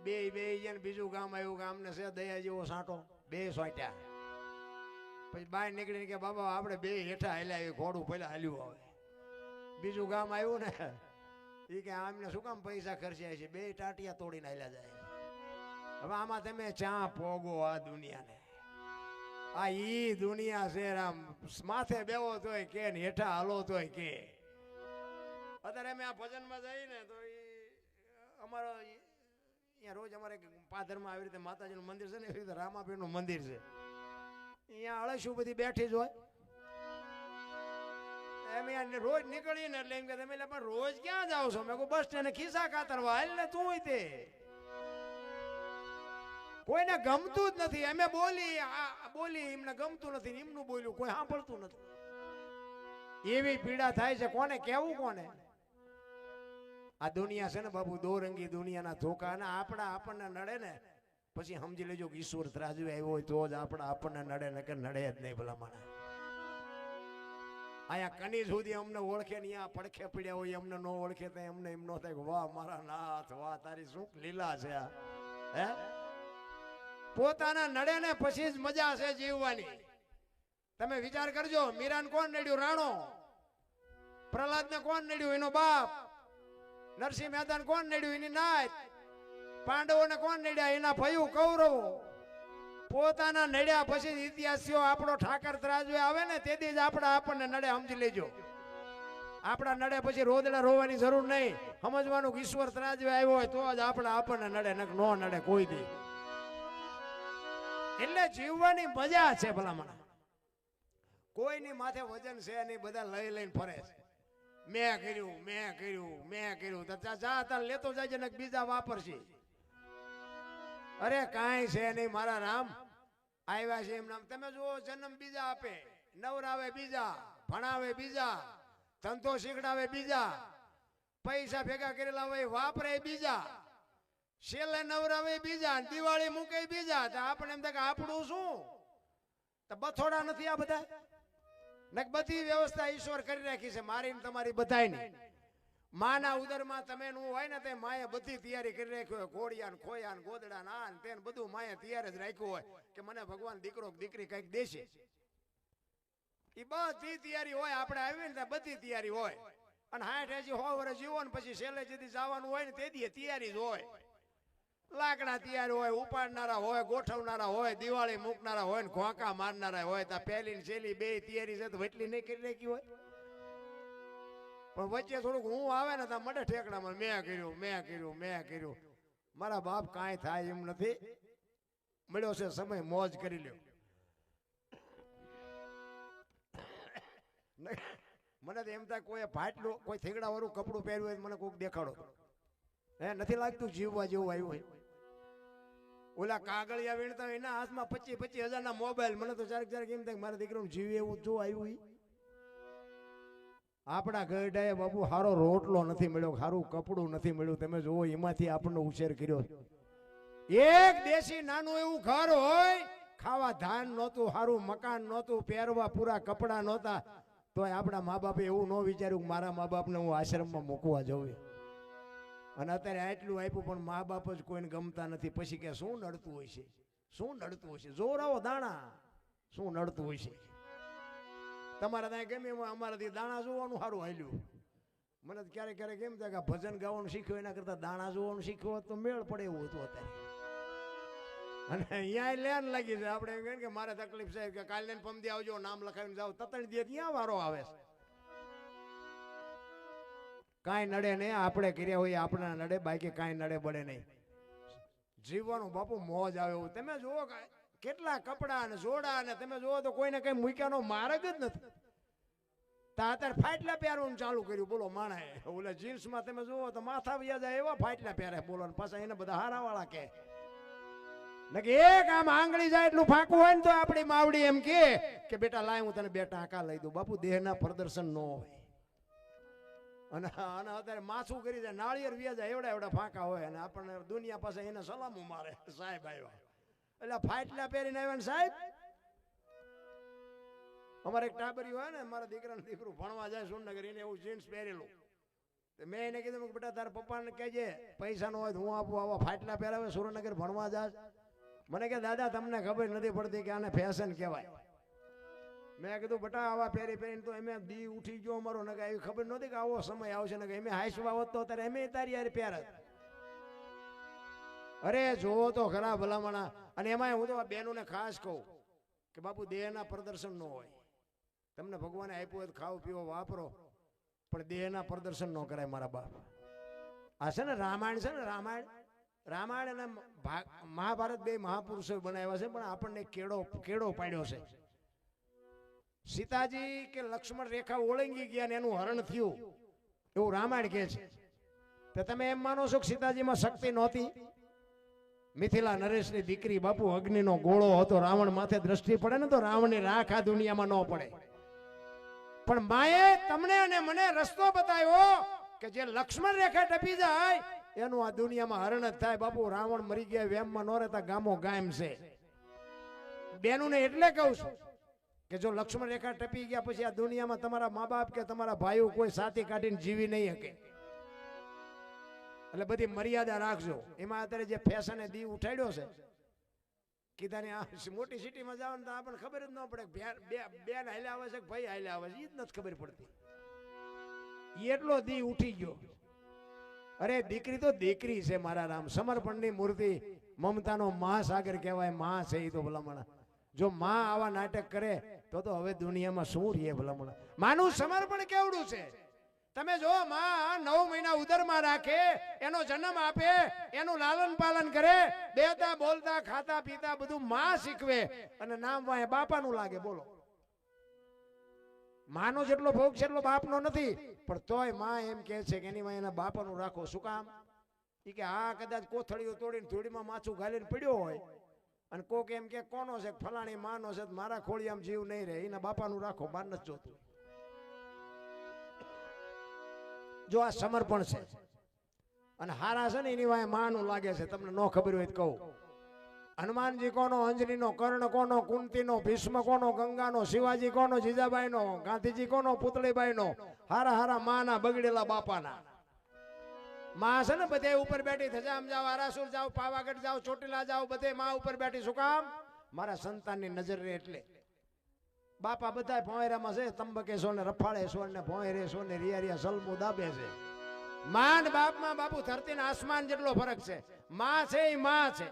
બે જાય. બીજું ગામ આવ્યું, ગામને છે દયા જેવો સાંટો, બે સોટ્યા. પછી બહાર નીકળીને કે બાબા આપણે બે હેઠા હાલ્યા, ઘોડું પહેલા હાલ્યું આવે. બીજું ગામ આવ્યું ને એ કે આમને શું કામ પૈસા ખર્ચ્યા છે, બે ટાટિયા તોડીને હાલ્યા જાય. હવે આમાં તમે ચા પોગો આ દુનિયાને. આ ઈ દુનિયા છે આમ, માથે બેવો તોય કે ને હેઠા હાલો તોય કે. અત્યારે અમે આ ભજનમાં જઈએ તો અમારો અહીંયા રોજ અમારે પાદરમાં આવી રીતે માતાજીનું મંદિર છે ને, એવી રીતે રામાપીરનું મંદિર છે. અહીંયા અળશું બધી બેઠી જ હોય. એમ રોજ નીકળીએ ને એટલે એમ કે તમે પણ રોજ ક્યાં જાવ છો? મેં કહું બસ સ્ટેન્ડ ખિસ્સા કાતરવા. એટલે તું તે કોઈને ગમતું જ નથી. અમે બોલી એમને ગમતું નથી, એમનું બોલ્યું કોઈ સાંભળતું નથી. એવી પીડા થાય છે. કોને કેવું? કોને? આ દુનિયા છે ને બાબુ, દોરંગી દુનિયાના ધોકા. અને આપણને નડે ને પછી સમજી લેજો કે ઈશ્વર ત્રાજવે આવ્યો હોય તો જ આપણને નડે, ને કે નડે જ નહીં. ભલા માણસ અહીંયા કની સુધી અમને ઓળખે ને અહીંયા પડખે પીડ્યા હોય, અમને ન ઓળખે તો એમને એમ ન થાય કે વાહ મારા નાથ, વાહ તારી શું લીલા છે આ. હે પોતાના નડે ને પછી જ મજા છે જીવવાની. તમે વિચાર કરજો, મીરાને કોણ નડ્યું? રાણો. પ્રહલાદને કોણ નડ્યું? એનો બાપ. નરસિંહ મહેતાને કોણ નડ્યું? એની નાત. પાંડવોને કોણ નડ્યા? એના ભયું કૌરવો. પોતાના નડ્યા પછી ઇતિહાસીઓ આપણો ઠાકર ત્રાજવે આવે ને તેથી જ આપણને નડે. સમજી લેજો, આપણા નડે પછી રોદડા રોવાની જરૂર નહીં. સમજવાનું કે ઈશ્વર ત્રાજવે આવ્યો હોય તો જ આપણને નડે, નો નડે કોઈ દી. એટલે જીવવાની મજા છે ભલામણ. કોઈની માથે વજન છે નહીં, બધા લઈ લઈને ફરે છે. મેં કર્યું તો જા તાર લેતો જાય ને બીજા વાપરશે. અરે કાંઈ છે નહીં મારા રામ. આવ્યા છે એમ નામ. તમે જુઓ, જન્મ બીજા આપે, નવરાવે બીજા, ભણાવે બીજા, ધંધો શીખડાવે બીજા, પૈસા ભેગા કરેલા હોય વાપરે બીજા, છેલ્લે નવરાવે બીજા, દિવાળી મૂકે બીજા. તો આપણે એમ થાય કે આપણું શું? તો બથોડા નથી આ બધા? બધી વ્યવસ્થા ઈશ્વર કરી રાખી છે મારી ને તમારી બધાયની. માના ઉદરમાં તમે નું હોય ને તે માએ બધી તૈયારી કરી રાખી હોય. ઘોડિયા ને ખોયા ને ગોદડા ને આ ને તે બધું માએ તૈયાર જ રાખ્યું હોય કે મને ભગવાન દીકરો દીકરી કઈક દેશે. એ બધી તૈયારી હોય. આપણે આવી ને બધી તૈયારી હોય. અને 60 80 100 વર્ષ જીવો ને પછી છેલ્લે જેથી જવાનું હોય ને તે દી તૈયારી જ હોય. લાકડા તૈયાર હોય, ઉપાડનારા હોય, ગોઠવનારા હોય, દિવાળી મૂકનારા હોય ને ઘોંકા મારનારા હોય. તો પહેલી ને છેલ્લી બે તૈયારી છે તો એટલી નહીં કરી રાખી હોય. પણ વચ્ચે થોડુંક હું આવે ને તો મડે ઠેકડામાં મેં કર્યું. મારા બાપ કાંઈ થાય એમ નથી. મળ્યો છે સમય, મોજ કરી લ્યો. મને તો એમ થાય કોઈ ફાટલું કોઈ થેગડા વાળું કપડું પહેર્યું હોય મને કોઈક દેખાડો. હે નથી લાગતું જીવવા જેવું આવ્યું હોય. ઓલા કાગળિયા વીણતા એના હાથમાં 25,000 ના મોબાઈલ. મને તો ક્યારેક એમ થાય મારા દીકરાનું જીવ એવું જો આવ્યું. આપણા ગઢાએ બાબુ સારો રોટલો નથી મળ્યો, સારું કપડું નથી મળ્યું. તમે જુઓ એમાંથી આપણને ઉછેર કર્યો. એક દેશી નાનું એવું ઘર હોય, ખાવા ધાન નહોતું, સારું મકાન નહોતું, પહેરવા પૂરા કપડા નહોતા, તો આપણા મા બાપે એવું ન વિચાર્યું કે મારા મા બાપને હું આશ્રમમાં મૂકવા જઉં. અને અત્યારે આટલું આપ્યું પણ મા બાપ જ કોઈને ગમતા નથી. પછી કે શું નડતું હોય છે, શું નડતું હોય છે, જોરાવો દાણા શું નડતું હોય છે. તમારે ત્યાં ગમે એમાં અમારાથી દાણા જોવાનું સારું હાલ્યું. મને ક્યારેક ક્યારેક એમ થાય કે ભજન ગાવાનું શીખ્યું એના કરતા દાણા જોવાનું શીખ્યું હોત તો મેળ પડે એવું હતું અત્યારે. અને અહીંયા લેન લાગી છે આપણે એમ કહીએ કે મારે તકલીફ છે કે કાલે પમદી આવજો નામ લખાવીને જાઓ, તતણ દે ત્યાં વારો આવે છે. કાંઈ નડે નહીં, આપણે કર્યા હોય આપણે નડે, બાકી કાંઈ નડે બળે નહીં. જીવવાનું બાપુ મોજ આવે એવું. તમે જુઓ કેટલા કપડા અને જોડા અને તમે જુઓ તો કોઈને કઈ મૂક્યાનો માર્ગ જ નથી. અત્યારે ફાટલા પહેરવાનું ચાલુ કર્યું બોલો માણાએ. ઓલા જીન્સમાં તમે જુઓ તો માથા વ્યા જાય એવા ફાટલા પહેરે બોલો, પાછા એને બધા હારાવાળા કે એક આમ આંગળી જાય એટલું ફાંકું હોય ને તો આપણી માવડી એમ કે બેટા લાય હું તને બે ટાંકા લઈ દઉં. બાપુ દેહના પ્રદર્શન ન હોય. અને અત્યારે માથું કરી જાય નાળિયેર વ્યા જાય એવડા એવડા ફાંકા હોય અને આપણને દુનિયા પાસે એને સલામું મારે સાહેબ આવ્યા. એટલે ફાટલા પહેરીને આવ્યા ને સાહેબ. અમારે એક ટાબરી હોય ને મારા દીકરાનું દીકરું ભણવા જાય સુરનગર, એને એવું જીન્સ પહેરેલું. મેં એને કીધું બેટા તારા પપ્પાને કહેજે પૈસા નો હોય તો હું આપું, આવા ફાટલા પહેરાવે સુરનગર ભણવા જાય. મને કે દાદા તમને ખબર નથી પડતી કે આને ફેશન કહેવાય. મેં કીધું બેટા આવા પહેરી પહેરીને તો એમે દી ઉઠી ગયો અમારો, ને એવી ખબર નહોતી કે આવો સમય આવશે ને કે એમે હાઈસવા હોત તો અત્યારે એમે તારી યાર પહેરત. અરે જોવો તો ખરા ભલામણા. અને એમાં હું તો આ બહેનોને ખાસ કહું કે બાપુ દેહના પ્રદર્શન ન હોય. તમને ભગવાને આપ્યું હોય તો ખાવ પીવો વાપરો, પણ દેહના પ્રદર્શન ન કરાય મારા બાપ. આ છે ને રામાયણ છે ને રામાયણ અને મહાભારત બે મહાપુરુષો બનાવ્યા છે, પણ આપણને કેળો પાડ્યો છે. સીતાજી કે લક્ષ્મણ રેખા ઓળંગી ગયા ને એનું હરણ થયું એવું રામાયણ કહે છે. તો તમે એમ માનો છો કે સીતાજીમાં શક્તિ નહોતી? મિથિલા નરેશની દીકરી બાપુ અગ્નિનો ગોળો હતો, રાવણ માથે દ્રષ્ટિ પડે ને તો રાવણની રાખ આ દુનિયામાં ન પડે. પણ માએ તમને અને મને રસ્તો બતાવ્યો કે જે લક્ષ્મણ રેખા ટપી જાય એનું આ દુનિયામાં હરણ જ થાય. બાપુ રાવણ મરી ગયા વેમમાં ન રહેતા ગામો ગામ છે. બેનુને એટલે કહું છું કે જો લક્ષ્મણ રેખા ટપી ગયા પછી આ દુનિયામાં તમારા મા બાપ કે તમારા ભાઈઓ કોઈ સાથી કાઢીને જીવી નહીં શકે. એટલે બધી મર્યાદા રાખજો. એમાં અત્યારે જે ફેશને દી ઉઠાડ્યો છે કીધાની આ મોટી સિટીમાં જાવ ને તો આપણને ખબર જ ન પડે બેન હાલ્યા આવે છે કે ભાઈ હાલ્યા આવે છે, એ જ નથી ખબર પડતી. એટલો દી ઉઠી ગયો. અરે દીકરી તો દીકરી છે મારા રામ, સમર્પણની મૂર્તિ, મમતાનો મહાસાગર કહેવાય. માં છે એ તો ભલામણા. જો માં આવા નાટક કરે તો હવે દુનિયામાં શું રહે ભલામણા. માનું સમર્પણ કેવડું છે. તમે જો માં 9 મહિના ઉદરમાં રાખે, એનો જન્મ આપે, એનું લાલન પાલન કરે, બેતા બોલતા ખાતા પીતા બધું માં શીખવે, અને નામ વાય બાપાનું લાગે. બોલો માનો જેટલો ભોગ છે એટલો બાપનો નથી, પણ તોય માં એમ કહે છે કે એની વાય એના બાપાનું રાખો. શું કામ? એ કે આ કદાચ કોથળીઓ તોડીને ધૂળીમાં માથું ગાલીને પડ્યો હોય અને કોક એમ કે કોનો છે ફલાણી માનો છે, મારા ખોળી આમ જીવ નહીં રહે, એના બાપાનું રાખો, બાર નથી જોતું. જો આ સમર્પણ છે અને હારા છે ને એની વાય માનું લાગે છે. તમને ન ખબર હોય તો કહું, હનુમાનજી કોનો, અંજનીનો, કર્ણ કોનો, કુંતીનો, ભીષ્મ કોનો, ગંગાનો, શિવાજી કોનો, જીજાબાઈનો, ગાંધીજી કોનો, પુતળીબાઈનો. હારા હારા માના બગડેલા બાપાના. માં છે ને બધે ઉપર બેઠી, થજામ જાઓ, આરાસુર જાઓ, પાવાગઢ જાઓ, ચોટીલા જાઓ, બધે માં ઉપર બેઠી. શું કામ? મારા સંતાનની નજર રે એટલે. બાપા બધા ભોંયરામાં છે, તંબકેશ્વર ને રફાળેશ્વર ને ભોંયરેશ્વર ને રિયા સલમુ દાબે છે. માં ને બાપમાં બાપુ ધરતી ને આસમાન જેટલો ફરક છે. માં છે એ માં છે.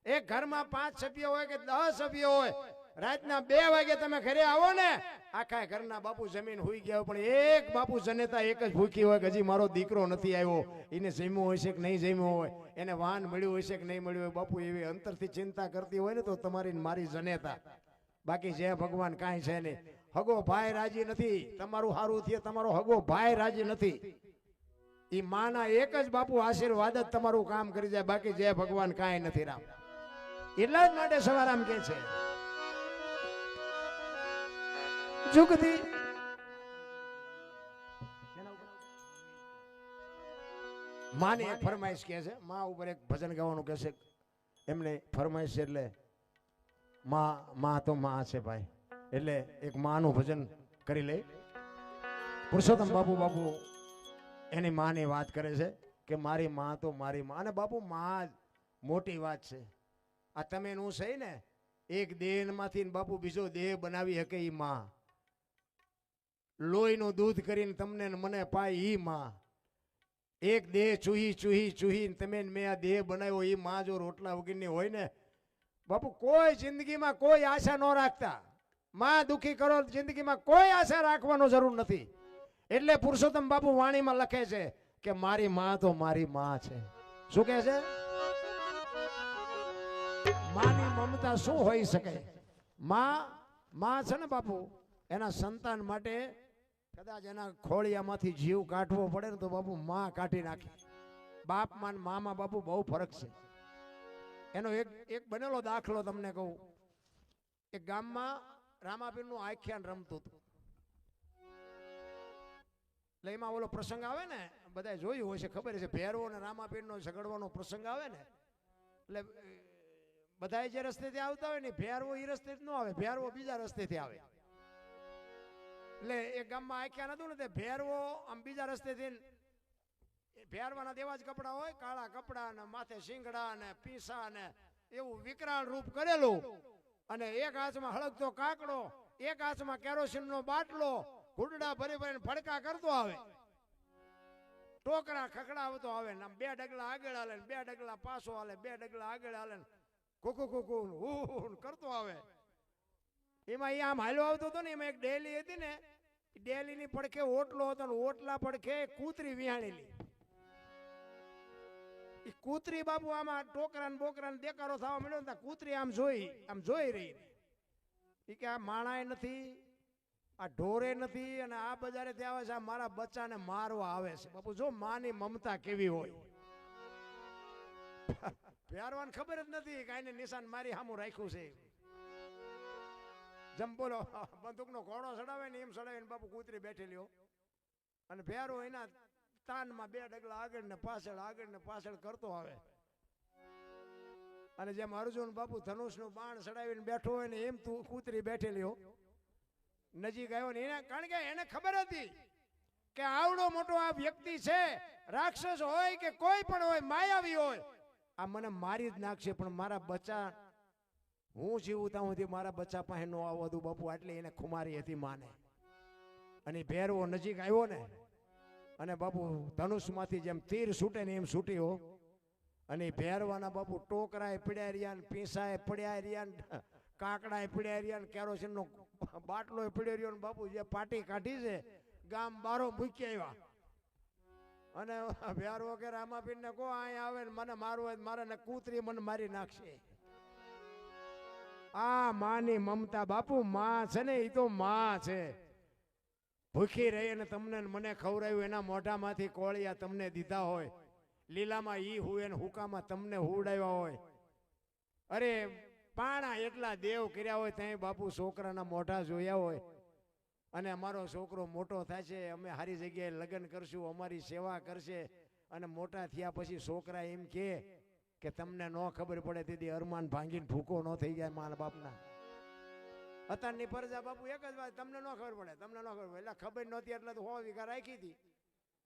એક ઘરમાં 5 સભ્યો હોય કે 10 સભ્યો હોય, રાતના 2 વાગે તમે ઘરે આવો ને, આખા ઘરના બાપુ જમીન હુઈ ગયા હોય, પણ એક બાપુ જનેતા એક જ ભૂખી હોય કે હજી મારો દીકરો નથી આવ્યો. એને જમ્યો હોય છે કે નહીં જમ્યો હોય, એને વાન મળ્યું હોય છે કે નહીં મળ્યું હોય. બાપુ એવી અંતરથી ચિંતા કરતી હોય ને તો તમારી મારી જનેતા. બાકી જે ભગવાન કાંઈ છે નહીં. હગો ભાઈ રાજી નથી, તમારું સારું થયે, તમારો હગો ભાઈ રાજી નથી. એ માના એક જ બાપુ આશીર્વાદ જ તમારું કામ કરી જાય, બાકી જે ભગવાન કાંઈ નથી. રામ એટલા જ માટે સવારામ કે છે જુગતી માની એક ફરમાઈશ કે છે. માં ઉપર એક ભજન ગાવાનું કે છે. એમને ફરમાઈશ એટલે માં તો માં છે ભાઈ, એટલે એક માનું ભજન કરી લે. પુરુષોત્તમ બાપુ એની માની વાત કરે છે. કે મારી માં તો મારી માં. અને બાપુ માં મોટી વાત છે. આ તમે નું સહી ને એક દેહમાંથી બાપુ બીજો દેહ બનાવી શકે ઈ માં. લોહીનું દૂધ કરીને તમને ને મને પાય ઈ માં. એક દેહ ચૂહી ચૂહી ચૂહી તમે મેં આ દેહ બનાવ્યો ઈ માં જો રોટલા વગરની હોય ને બાપુ કોઈ જિંદગીમાં કોઈ આશા ન રાખતા. માં દુખી કરો જિંદગીમાં કોઈ આશા રાખવાનો જરૂર નથી. એટલે પુરુષોત્તમ બાપુ વાણીમાં લખે છે કે મારી માં તો મારી માં છે. શું કહે છે? માની મમતા શું હોઈ શકે? માં છે ને બાપુ એના સંતાન માટે કદાચ એના ખોળિયામાંથી જીવ કાઢવો પડે ને તો બાપુ માં કાઢી નાખે. બાપ માં મામાં બાપુ બહુ ફરક છે. એનો એક બનેલો દાખલો તમને કહું. એક ગામમાં રામાપીરનું આખ્યાન રમતું હતું. એટલે એમાં ઓલો પ્રસંગ આવે ને બધા જોયું હોય છે, ખબર છે, ભેરવો ને રામાપીરનો ઝઘડવાનો પ્રસંગ આવે ને એટલે બધા જે રસ્તેથી આવતા હોય ને ભેરવો એ રસ્તે જ ન આવે, ભેરવો બીજા રસ્તેથી આવે. એટલે એક ગામમાં આખ્યાન હતું ને તે ભેરવો આમ બીજા રસ્તેથી ભેરવાના દેવા જ કપડા હોય, કાળા કપડા ને માથે શીંગડા ને પીસા ને એવું વિકરાળ રૂપ કરેલું, અને એક હાથમાં હળગતો કાકડો, એક હાથમાં કેરોસીનનો બાટલો, ઘૂંટડા ભરી ભરીને ફડકા કરતો આવે, ટોકરા ખખડાવતો આવે ને બે ડગલા આગળ હાલે ને બે ડગલા પાછો હાલે, બે ડગલા આગળ હાલે ને કુકુ કુકુ હું કરતો આવે. એમાં એ આમ હાલ્યો આવતો હતો ને એમાં એક ડેલી હતી ને, ડેલી ની પડખે ઓટલો હતો ને ઓટલા પડખે કૂતરી વિહાણેલી. એ કૂતરી બાબુ આમાં ટોકરા ને બોકરા ને દેકારો થવા મળ્યો ને કૂતરી આમ જોઈ રહી. એ કે આ માણાય નથી, આ ઢોરે નથી, અને આ બજારે થી આવે છે, આ મારા બચ્ચાને મારવા આવે છે. બાપુ જો માની મમતા કેવી હોય. પ્યારવાન ખબર જ નથી કાઈને નિશાન મારી સામું રાખ્યું છે. જમ બોલો બંદૂકનો ઘોડો ચડાવે ને એમ ચડાવીને બાપુ કૂતરી બેઠેલી હો, અને ભેરો એના તાનમાં બે ડગલા આગળ ને પાછળ કરતો આવે. અને જેમ અર્જુન બાપુ ધનુષનું બાણ ચડાવીને બેઠો હોય ને એમ તું કૂતરી બેઠેલી હો. નજીક આવ્યો ને એને, કારણ કે એને ખબર હતી કે આવડો મોટો આ વ્યક્તિ છે, રાક્ષસ હોય કે કોઈ પણ હોય, માયાવી હોય, આ મને મારી જ નાખશે, પણ મારા બચ્ચા હું જીવું ત્યાં સુધી મારા બચ્ચા પાસે ન આવવા દઉં બાપુ. આટલી એને ખુમારી હતી માને. અને ભેરવો નજીક આવ્યો ને અને બાપુ ધનુષમાંથી જેમ તીર છૂટે ને એમ છૂટ્યો, અને ભેરવાના બાપુ ટોકરાએ પડ્યા રહ્યા ને પીસાએ પડ્યા રહ્યા ને કાકડાએ પડ્યા રહ્યા ને કેરોસીનનો બાટલો પડ્યો રહ્યો ને બાપુ જે પાટી કાઢી છે ગામ બારો મૂકી આવ્યા. અને ભેરવો કે રામાપીરને કહો અહીંયા આવે ને મને મારવું હોય મારે ને કૂતરી મને મારી નાખશે. આ માની મમતા બાપુ, માં છે ને એ તો માં છે. ભૂખી રહી અને તમને મને ખવડાવ્યું, એના મોઢામાંથી કોળિયા તમને દીધા હોય, લીલામાં ઈ હુએ ને હુકામાં તમને હુવડાવ્યા હોય. અરે પાણા એટલા દેવ કર્યા હોય ત્યાં બાપુ છોકરાના મોઢા જોયા હોય, અને અમારો છોકરો મોટો થાય છે, અમે સારી જગ્યાએ લગ્ન કરશું, અમારી સેવા કરશે, અને મોટા થયા પછી છોકરા એમ કે તમને ન ખબર પડે તેથી અરમાન ભાંગીને ભૂકો ન થઈ જાય મારા બાપના. અત્યારની પરજા બાપુ એક જ વાત, તમને ન ખબર પડે, તમને ન ખબર પડે. એટલે ખબર નહોતી એટલે તો 100 વીઘા રાખી હતી,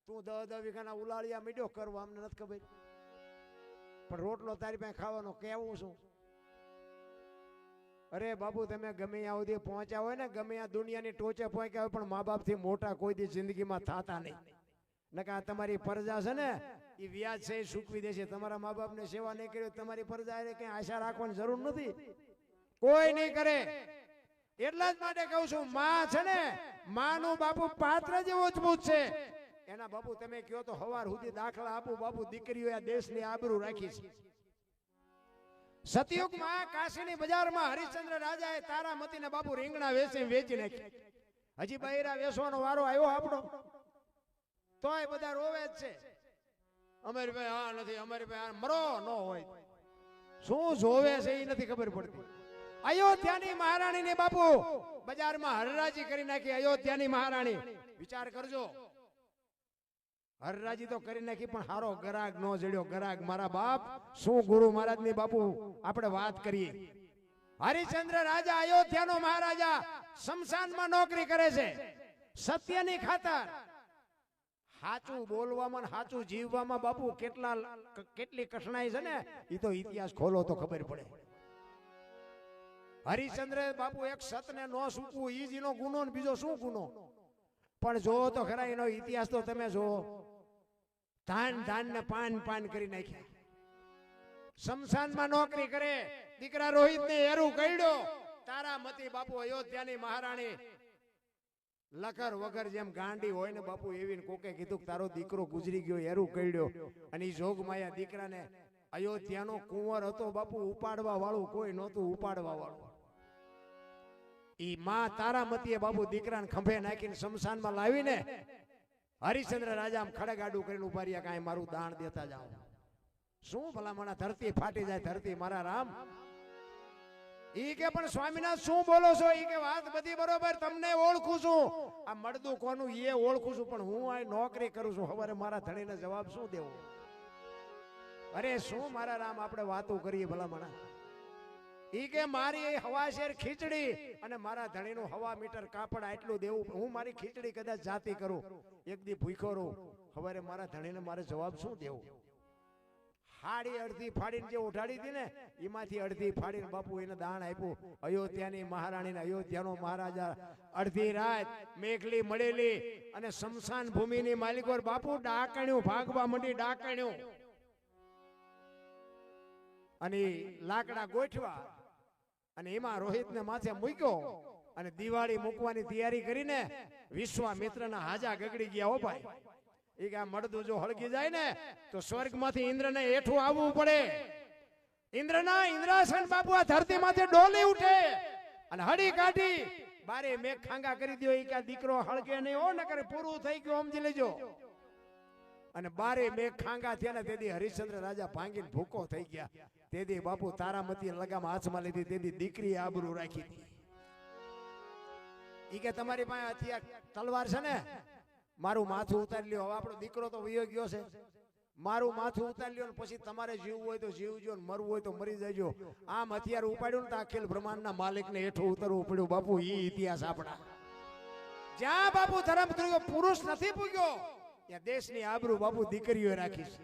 તું 10 વીઘાના ઉલાળિયા મીડ્યો કરવા, અમને નથી ખબર. પણ રોટલો તારી પાસે ખાવાનો કેવું છું. અરે બાપુ તમે ગમે ત્યાં સુધી પહોંચ્યા હોય ને, ગમે આ દુનિયાની ટોચે પહોંચ્યા હોય, પણ મા બાપ થી મોટા કોઈ દી જિંદગીમાં થતા નહીં. નકા તમારી પરજા છે ને એ વ્યાજ છે એ ચૂકવી દેશે. તમારા મા બાપ ને સેવા નહીં કરી તમારી પરજા કઈ આશા રાખવાની જરૂર નથી, કોઈ નહીં કરે. એટલા જ માટે કહું છું, માં છે ને માનું બાપુ પાત્ર જ મજબૂત છે. એના બાપુ તમે કયો તો હવાર સુધી દાખલા આપું બાપુ, દીકરીઓ આ દેશની આબરૂ રાખી છે. સતયુગમાં કાશીની બજારમાં હરિશ્ચંદ્ર રાજાએ તારામતીને બાપુ રીંગણા વેચી નાખી. હજી બૈરા વેચવાનો વારો આવ્યો આપણો, તોય બધા રોવે જ છે. અમારી ભાઈ આ નથી, અમારી ભાઈ મરો ન હોય, શું જોવે છે એ નથી ખબર પડતી. અયોધ્યાની મહારાણીને બાપુ બજારમાં હરરાજી કરી નાખી. અયોધ્યાની મહારાણી, વિચાર કરજો, હરરાજી તો કરી નાખી પણ હારો ગરાગ નો જડ્યો. ગરાગ મારા બાપ, શું ગુરુ મહારાજ ની બાપુ આપણે વાત કરીએ. હરિશ્ચંદ્ર રાજા અયોધ્યાનો મહારાજા શમશાનમાં નોકરી કરે છે, સત્યની ખાતર સાચું બોલવામાં ને સાચું જીવવામાં બાપુ કેટલી કઠણાઈ છે ને એ તો ઇતિહાસ ખોલો તો ખબર પડે. હરિશ્ચંદ્ર બાપુ એક સતને નો સૂકવું ઈ જ એનો ગુનો ને બીજો શું ગુનો? પણ જો તો ખરા એનો ઇતિહાસ તો તમે જો. ધાન ને પાન કરી નાખ્યા. શમશાનમાં નોકરી કરે દીકરા રોહિત ને એરું કઈડ્યો. તારામતી બાપુ અયોધ્યાની મહારાણી લખર વગર જેમ ગાંડી હોય ને બાપુ એવી કોકે કીધું તારો દીકરો ગુજરી ગયો એરું કઈડ્યો. અને ઈ જોગમાયા દીકરાને અયોધ્યાનો કુંવર હતો બાપુ ઉપાડવા વાળું કોઈ નહોતું ઉપાડવા વાળું. ઈ માં તારામતીએ બાપુ દીકરાને ખંભે નાખીને શમશાનમાં લાવીને હરિશ્ચંદ્ર રાજા આમ ખડગાડું કરીને ઉભા રહ્યા કાંઈ મારું દાન દેતા જાઓ. શું ભલામણા ધરતી ફાટી જાય ધરતી મારા રામ. ઈ કે પણ સ્વામિનાથ શું બોલો છો? ઈ કે વાત બધી બરોબર તમને ઓળખું છું. આ મળદું કોનું એ ઓળખું છું પણ હું આ નોકરી કરું છું. હવે મારા ધણીને જવાબ શું દેવો? અરે શું મારા રામ આપણે વાતો કરીએ ભલામણા. ઈ કે મારી હવાશેર ખીચડી અને મારા ધણીનું હવા મીટર કાપડ આટલું દેવું. હું મારી ખીચડી કદાચ જાતી કરું એક દી ભૂખ્યો રહું. હવે મારા ધણીને મારે જવાબ શું દેવું? હાડી અડધી ફાડીને જે ઉઠાડી હતી ને એમાંથી અડધી ફાડીને બાપુ એને દાન આપ્યું. અયોધ્યાની મહારાણીને અયોધ્યાનો મહારાજા અડધી રાત મેઘલી મળેલી અને શમશાન ભૂમિની માલિકો બાપુ ડાકણ્યું ભાગવા મંડી ડાકણ્યું અને લાકડા ગોઠવા અને એમાં રોહિતને માથે મૂક્યો અને દિવાળી મૂકવાની તૈયારી કરીને વિશ્વામિત્રના હાજા ગગડી ગયા. હો ભાઈ ઈ કે મળદું જો હળગી જાય ને તો સ્વર્ગમાંથી ઇન્દ્રને હેઠું આવવું પડે. ઇન્દ્રના ઇન્દ્રાસન બાપુ આ ધરતી માથે ડોલી ઉઠે અને હડી કાઢી બારે મેઘ ખાંગા કરી દો. ઈ કે દીકરો હળગે નહીં હો નકર પૂરું થઈ ગયું સમજી લેજો. અને બારે મેઘ ખાંગા થયા ને તેથી હરિશ્ચંદ્ર રાજા ભાંગીને ભૂકો થઈ ગયા. તેથી બાપુ તારામતી લગામ હાથમાં લીધી. તેથી દીકરી આબરૂ રાખી હતી. ઈ કે તમારી પાસે હથિયાર તલવાર છે ને મારું માથું ઉતારી લ્યો. હવે આપણો દીકરો તો વયો ગયો છે. મારું માથું ઉતારી લ્યો ને પછી તમારે જીવવું હોય તો જીવજો ને મરવું હોય તો મરી જજો. આમ હથિયાર ઉપાડ્યું ને તો અખિલ બ્રહ્માંડના માલિકને હેઠું ઉતરવું પડ્યું. બાપુ ઈ ઇતિહાસ આપણા. જ્યાં બાપુ ધર્મ પુરુષ નથી પૂગ્યો ત્યાં દેશની આબરૂ બાપુ દીકરીઓ રાખી છે.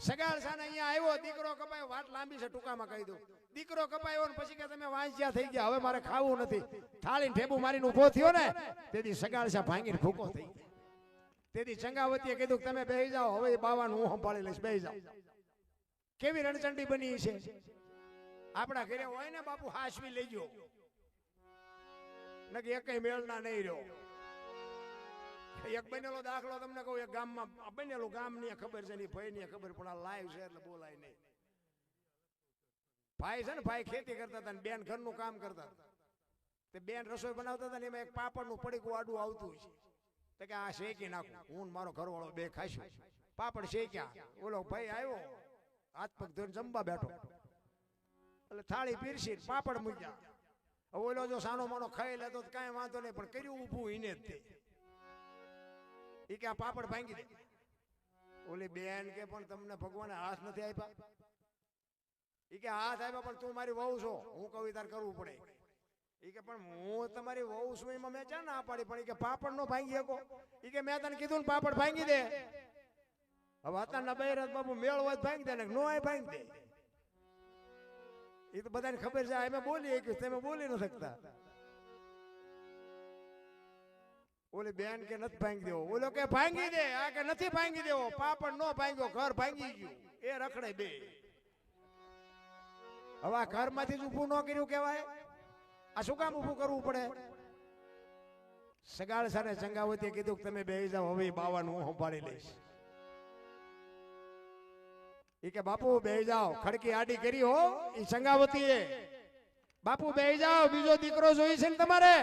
સગાળ સાને અહીંયા આવ્યો દીકરો કપાયો. વાત લાંબી છે ટૂંકામાં કહી દઉં. દીકરો કપાયો ને પછી કે તમે વાંચ્યા થઈ ગયા હવે મારે ખાવું નથી. થાળીને ઠેબુ મારીને ઉભો થયો ને તેથી સગાળ સા ભાંગીને ભૂકો થઈ ગયો. તેથી ચંગાવતીએ કીધું કે તમે બેહી જાઓ હવે બાવાનું હું સંભાળી લઈશ બેહી જાઓ. કેવી રણચંડી બની છે આપણા ઘરે હોય ને બાપુ હાસવી લેજો નકે એકય મેળના નહીં રહ્યો. એક બનેલો દાખલો તમને કહું. એક ગામમાં બનેલું ગામ ની ખબર છે ભાઈ ની ખબર પણ આ લાઈવ છે એટલે બોલાય નહીં. ભાઈ છે ને ભાઈ ખેતી કરતા હતા ને બેન ઘરનું કામ કરતા હતા. તે બેન રસોઈ બનાવતા હતા ને એમાં એક પાપડનું પડીકું આડું આવતું હોય છે. તો કે આ શેકી નાખું હું મારો ઘરવાળો બે ખાઈશું. પાપડ શેક્યા. ઓલો ભાઈ આવ્યો હાથ પગ ધોઈને જમવા બેઠો એટલે થાળી પીરસી પાપડ મૂક્યા. હવે ઓલો જો સાનો માનો ખાઈ લેતો કાંઈ વાંધો નહીં પણ કર્યું ઊભું એને જ તે. ઈ કે આ પાપડ ભાંગી દે. ઓલી બેન કે પણ તમને ભગવાને હાથ નથી આપ્યા? ઈ કે હાથ આપ્યા પણ તું મારી વહુ છો હું કહું તાર કરવું પડે. ઈ કે પણ હું તમારી વહુ છું એમાં મેં ચા ના પાડી. પણ ઈ કે પાપડ નો ભાંગી શકો? ઈ કે મેં તને કીધું ને પાપડ ભાંગી દે. હવે અત્યારના બૈરત બાપુ મેળ હોય ભાંગી દે ને નો હોય ભાંગી દે. એ તો બધાને ખબર છે. અમે બોલી કે તમે બોલી ન શકતા. ઓલી બેન કે નથી ભાંગી દેવો. ઓલો કે ભાંગી દે. આ કે નથી ભાંગી દેવો. પાપડ નો ભાંગ્યો ઘર ભાંગી ગયું. એ રખડે બે. હવે આ ઘરમાંથી જ ઊભું ન કર્યું કહેવાય. આ શું કામ ઊભું કરવું પડે? સગાળ સાને ચંગાવતીએ કીધું કે તમે બેહી જાઓ હવે બાવાનું હું સંભાળી લઈશ. ઈ કે બાપુ બેહી જાઓ. ખડકી આડી કરી હો ઈ ચંગાવતીએ. બાપુ બેહી જાઓ બીજો દીકરો જોઈ છે ને તમારે?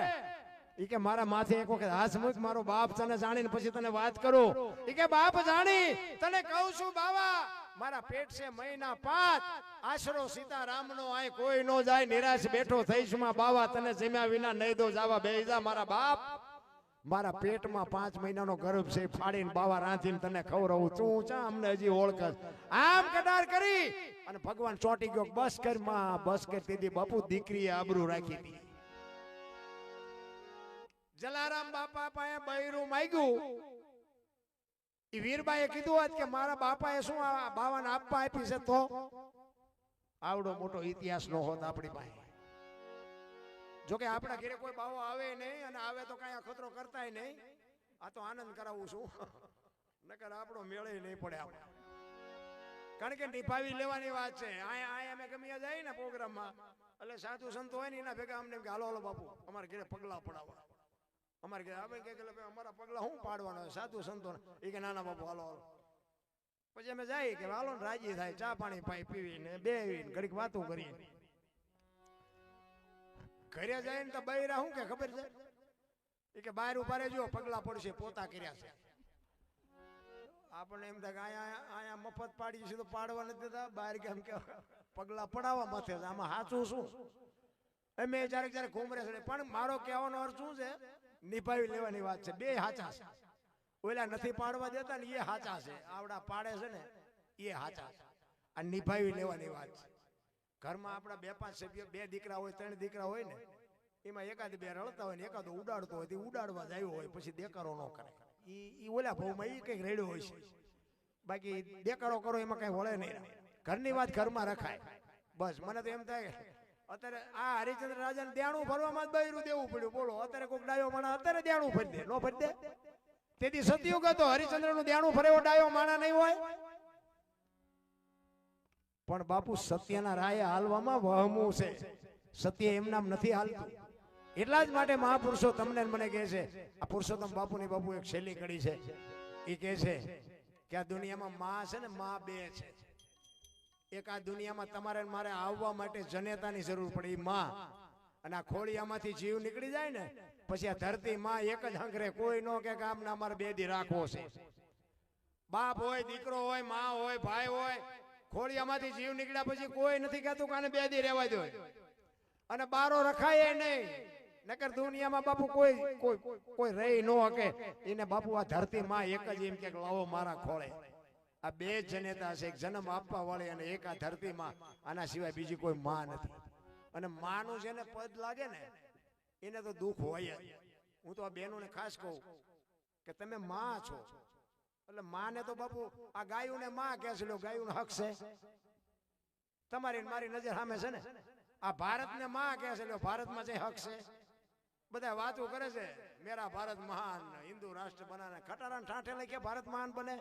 ઈ કે મારા માથે એક વખત હાથ મૂક. મારો બાપ તને જાણીને પછી તને વાત કરું. ઈ કે બાપ જાણી તને કહું છું બાવા મારા પેટ છે મહિના 5 આશરો સીતારામનો આય કોઈ નો જાય નિરાશ બેઠો થઈશ માં બાવા તને જમ્યા વિના નહીં દો જાવા બેહી જા મારા બાપ. મારા પેટમાં 5 મહિનાનો ગર્ભ છે ફાડીને બાવા રાંધીને તને ખવડાવું. તું ચા અમને હજી ઓળખ આમ કટાર કરી અને ભગવાન ચોંટી ગયો. બસ કર માં બસ કર. તેથી બાપુ દીકરીએ આબરૂ રાખી હતી. જલારામ બાપા પાસે બૈરું માંગ્યું એ વીરબાઈએ કીધું હોત કે મારા બાપાએ શું આ બાવાને આપવા આપી છે તો આવડો મોટો ઇતિહાસ નો હોત આપણી પાસે. જોકે આપણા ઘરે કોઈ બાવો આવે નહીં, અને આવે તો કઈ અખતરો કરતાય નહીં. આ તો આનંદ કરાવું છું, નકર આપણો મેળે નહીં પડે આપણે. કારણ કે નિભાવી લેવાની વાત છે. અહીંયા અમે ગમે જાય ને પ્રોગ્રામમાં, એટલે સાધુ સંતો હોય ને એના ભેગા અમને હાલો હાલો બાપુ અમારે ઘરે પગલા પડાવવા. અમારે ઘરે આપણે કે અમારા પગલા શું પાડવાના હોય સાધુ સંતો, એ કે નાના બાપુ હાલો હાલો. પછી અમે જાય કે હાલો ને રાજી થાય, ચા પાણી પાઈ પીવીને બેવીને ઘડીક વાતો કરીએ. ઘરે જાય ને તો બૈરા શું કે ખબર છે, એ કે બહાર ઉભા રહેજો પગલા પડશે, પોતા કર્યા છે. આપણને એમ થાય કે અહીંયા મફત પાડી છે તો પાડવા નથી દેતા, બહાર કેમ કે પગલા પડાવવા માથે. આમાં સાચું શું? અમે ક્યારેક ક્યારેક ઘૂમરે છે, પણ મારો કહેવાનો અર્થ શું છે, નિભાવી લેવાની વાત છે. બે સાચા છે. ઓલા નથી પાડવા દેતા ને એ સાચા છે, આવડા પાડે છે ને એ સાચા છે. આ નિભાવી લેવાની વાત છે. ઘરમાં આપણા 2-5 સભ્યો, 2 દીકરા હોય 3 દીકરા હોય ને, એમાં એકાદ 2 રડતા હોય ને એકાદો ઉડાડતો હોય, તે ઉડાડવા જ આવ્યો હોય, પછી દેકારો ન કરે. ઈ ઓલા ભાવમાં ઈ કઈક રેડ્યો હોય છે. બાકી દેકારો કરો એમાં કઈ વળે નહીં. ઘરની વાત ઘરમાં રખાય બસ. મને તો એમ થાય અત્યારે આ હરિચંદ્ર રાજાને દેણું ભરવામાં જ બૈરું દેવું પડ્યું. બોલો અત્યારે કોઈક ડાયો માણા અત્યારે દેણું ભરી દે, નો ભરી દે? તેથી સતયુગ હતો, હરિચંદ્ર નું દેણું ભરે એવો ડાયો માણા નહીં હોય. પણ બાપુ સત્યના રાહે હાલવામાં વહમું છે. સત્ય એમનામ નથી હાલતું. એટલા જ માટે મહાપુરુષો તમને મને કહે છે, આ પુરુષોત્તમ બાપુની બાપુ એક શૈલી કડી છે. એ કહે છે કે આ દુનિયામાં માં છે ને માં બે છે. એક આ દુનિયામાં તમારે મારે આવવા માટે જનેતાની જરૂર પડે, એ માં. અને આ ખોળિયામાંથી જીવ નીકળી જાય ને પછી આ ધરતી માં એક જ હંકરે. કોઈ નો કે આમના અમારે 2 દી રાખવો છે. બાપ હોય, દીકરો હોય, માં હોય, ભાઈ હોય, ખોળિયામાંથી જીવ નીકળ્યા પછી કોઈ નથી કહેતું કે આને 2 દી રહેવા દો. અને બારો રખાય નહીં. નકર દુનિયામાં બાપુ કોઈ રહી ન શકે. એને બાપુ આ ધરતી માં એક જ એમ કે લાવો મારા ખોળે. આ 2 જનેતા છે, એક જન્મ આપવા વાળી અને એક આ ધરતી માં. આના સિવાય બીજી કોઈ માં નથી. અને માનું જેને પદ લાગે ને એને તો દુઃખ હોય જ. હું તો આ બહેનોને ખાસ કહું કે તમે માં છો, એટલે માને તો બાપુ આ ગાયું ને માં કહે છે, ગાયું હક છે. તમારી મારી નજર સામે છે ને. આ ભારત ને માં કહે છે, ભારતમાં જે હક છે. બધા વાતો કરે છે મેરા ભારત મહાન, હિન્દુ રાષ્ટ્ર બનાને. ખટારા ઠાઠે લઈ કે ભારત મહાન બને?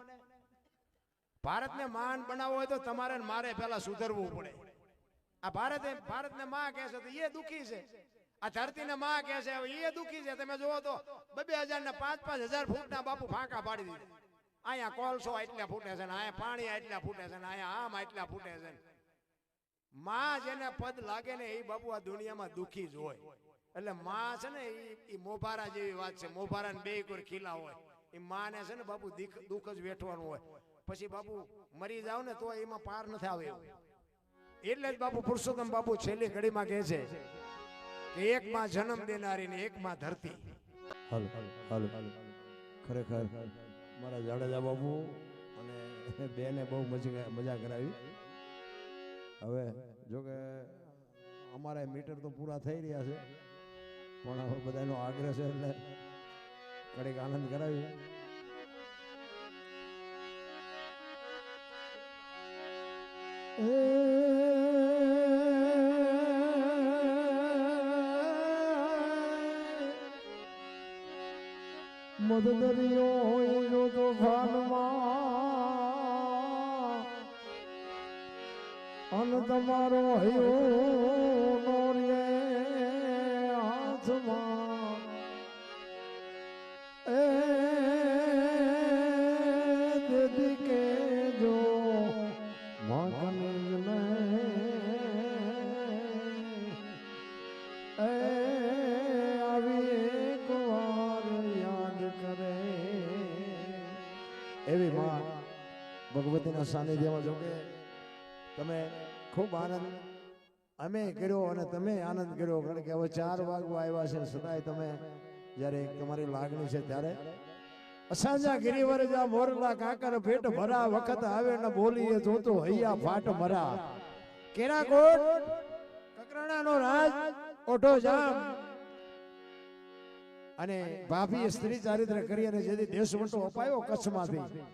ભારતને મહાન બનાવવો હોય તો તમારે મારે પેલા સુધરવું પડે. આ ભારતને માં કહે છે તો એ દુખી છે. આ ધરતીને માં કહે છે એ દુખી છે. તમે જોવો તો 2,000 ને 5,000 ફૂટના બાપુ ફાંકા પાડી દીધા. અહીંયા કોલસો એટલા ફૂટે છે ને, અહીંયા પાણી એટલા ફૂટે છે ને, અહીંયા આમ એટલા ફૂટે છે. માં જેને પદ લાગે ને એ બાપુ આ દુનિયામાં દુખી જ હોય. એટલે માં છે ને એ મોભારા જેવી વાત છે. મોભારા ને 2 કોઈ ખીલા હોય. એ માં ને છે ને બાપુ દુઃખ જ વેઠવાનું હોય. પછી બાપુ મરી જાવ ને તો એમાં પાર નથી આવે. એટલે જ બાપુ પુરુષોત્તમ બાપુ છેલ્લી ઘડીમાં કહે છે કે એક માં જન્મ દેનારી ને એક માં ધરતી. ખરેખર મારા જાડેજા બાપુ અને બેને બહુ મજા કરાવી. હવે જોકે અમારા મીટર તો પૂરા થઈ રહ્યા છે, પણ હવે બધાનો આગ્રહ છે એટલે કડીક આનંદ કરાવી. મદદરિયો હોય તો ભાનમાં અન તમારો હયો નોરે હાથમાં. એ દીદી કે જો માખની ને એ આવી એક વાર યાદ કરે. એવી માં ભગવતીના સાનિધ્યમાં જોકે તમે ખૂબ આનંદ અમે કર્યો અને તમે આનંદ કર્યો. કારણ કે હવે 4 વાગવા આવ્યા છે, સદાય તમે જ્યારે તમારી લાગણી છે ત્યારે અસાંજા ગિરિવર જા મોરલા કાકર ભેટ ભરા વખત આવે ને બોલીએ જોતો હૈયા ફાટ મરા. કેરાકોટ કકરાણાનો રાજ ઓઢો જામ અને ભાભીએ સ્ત્રી ચારિત્ર કરી અને જેથી દેશવટો અપાયો કચ્છમાંથી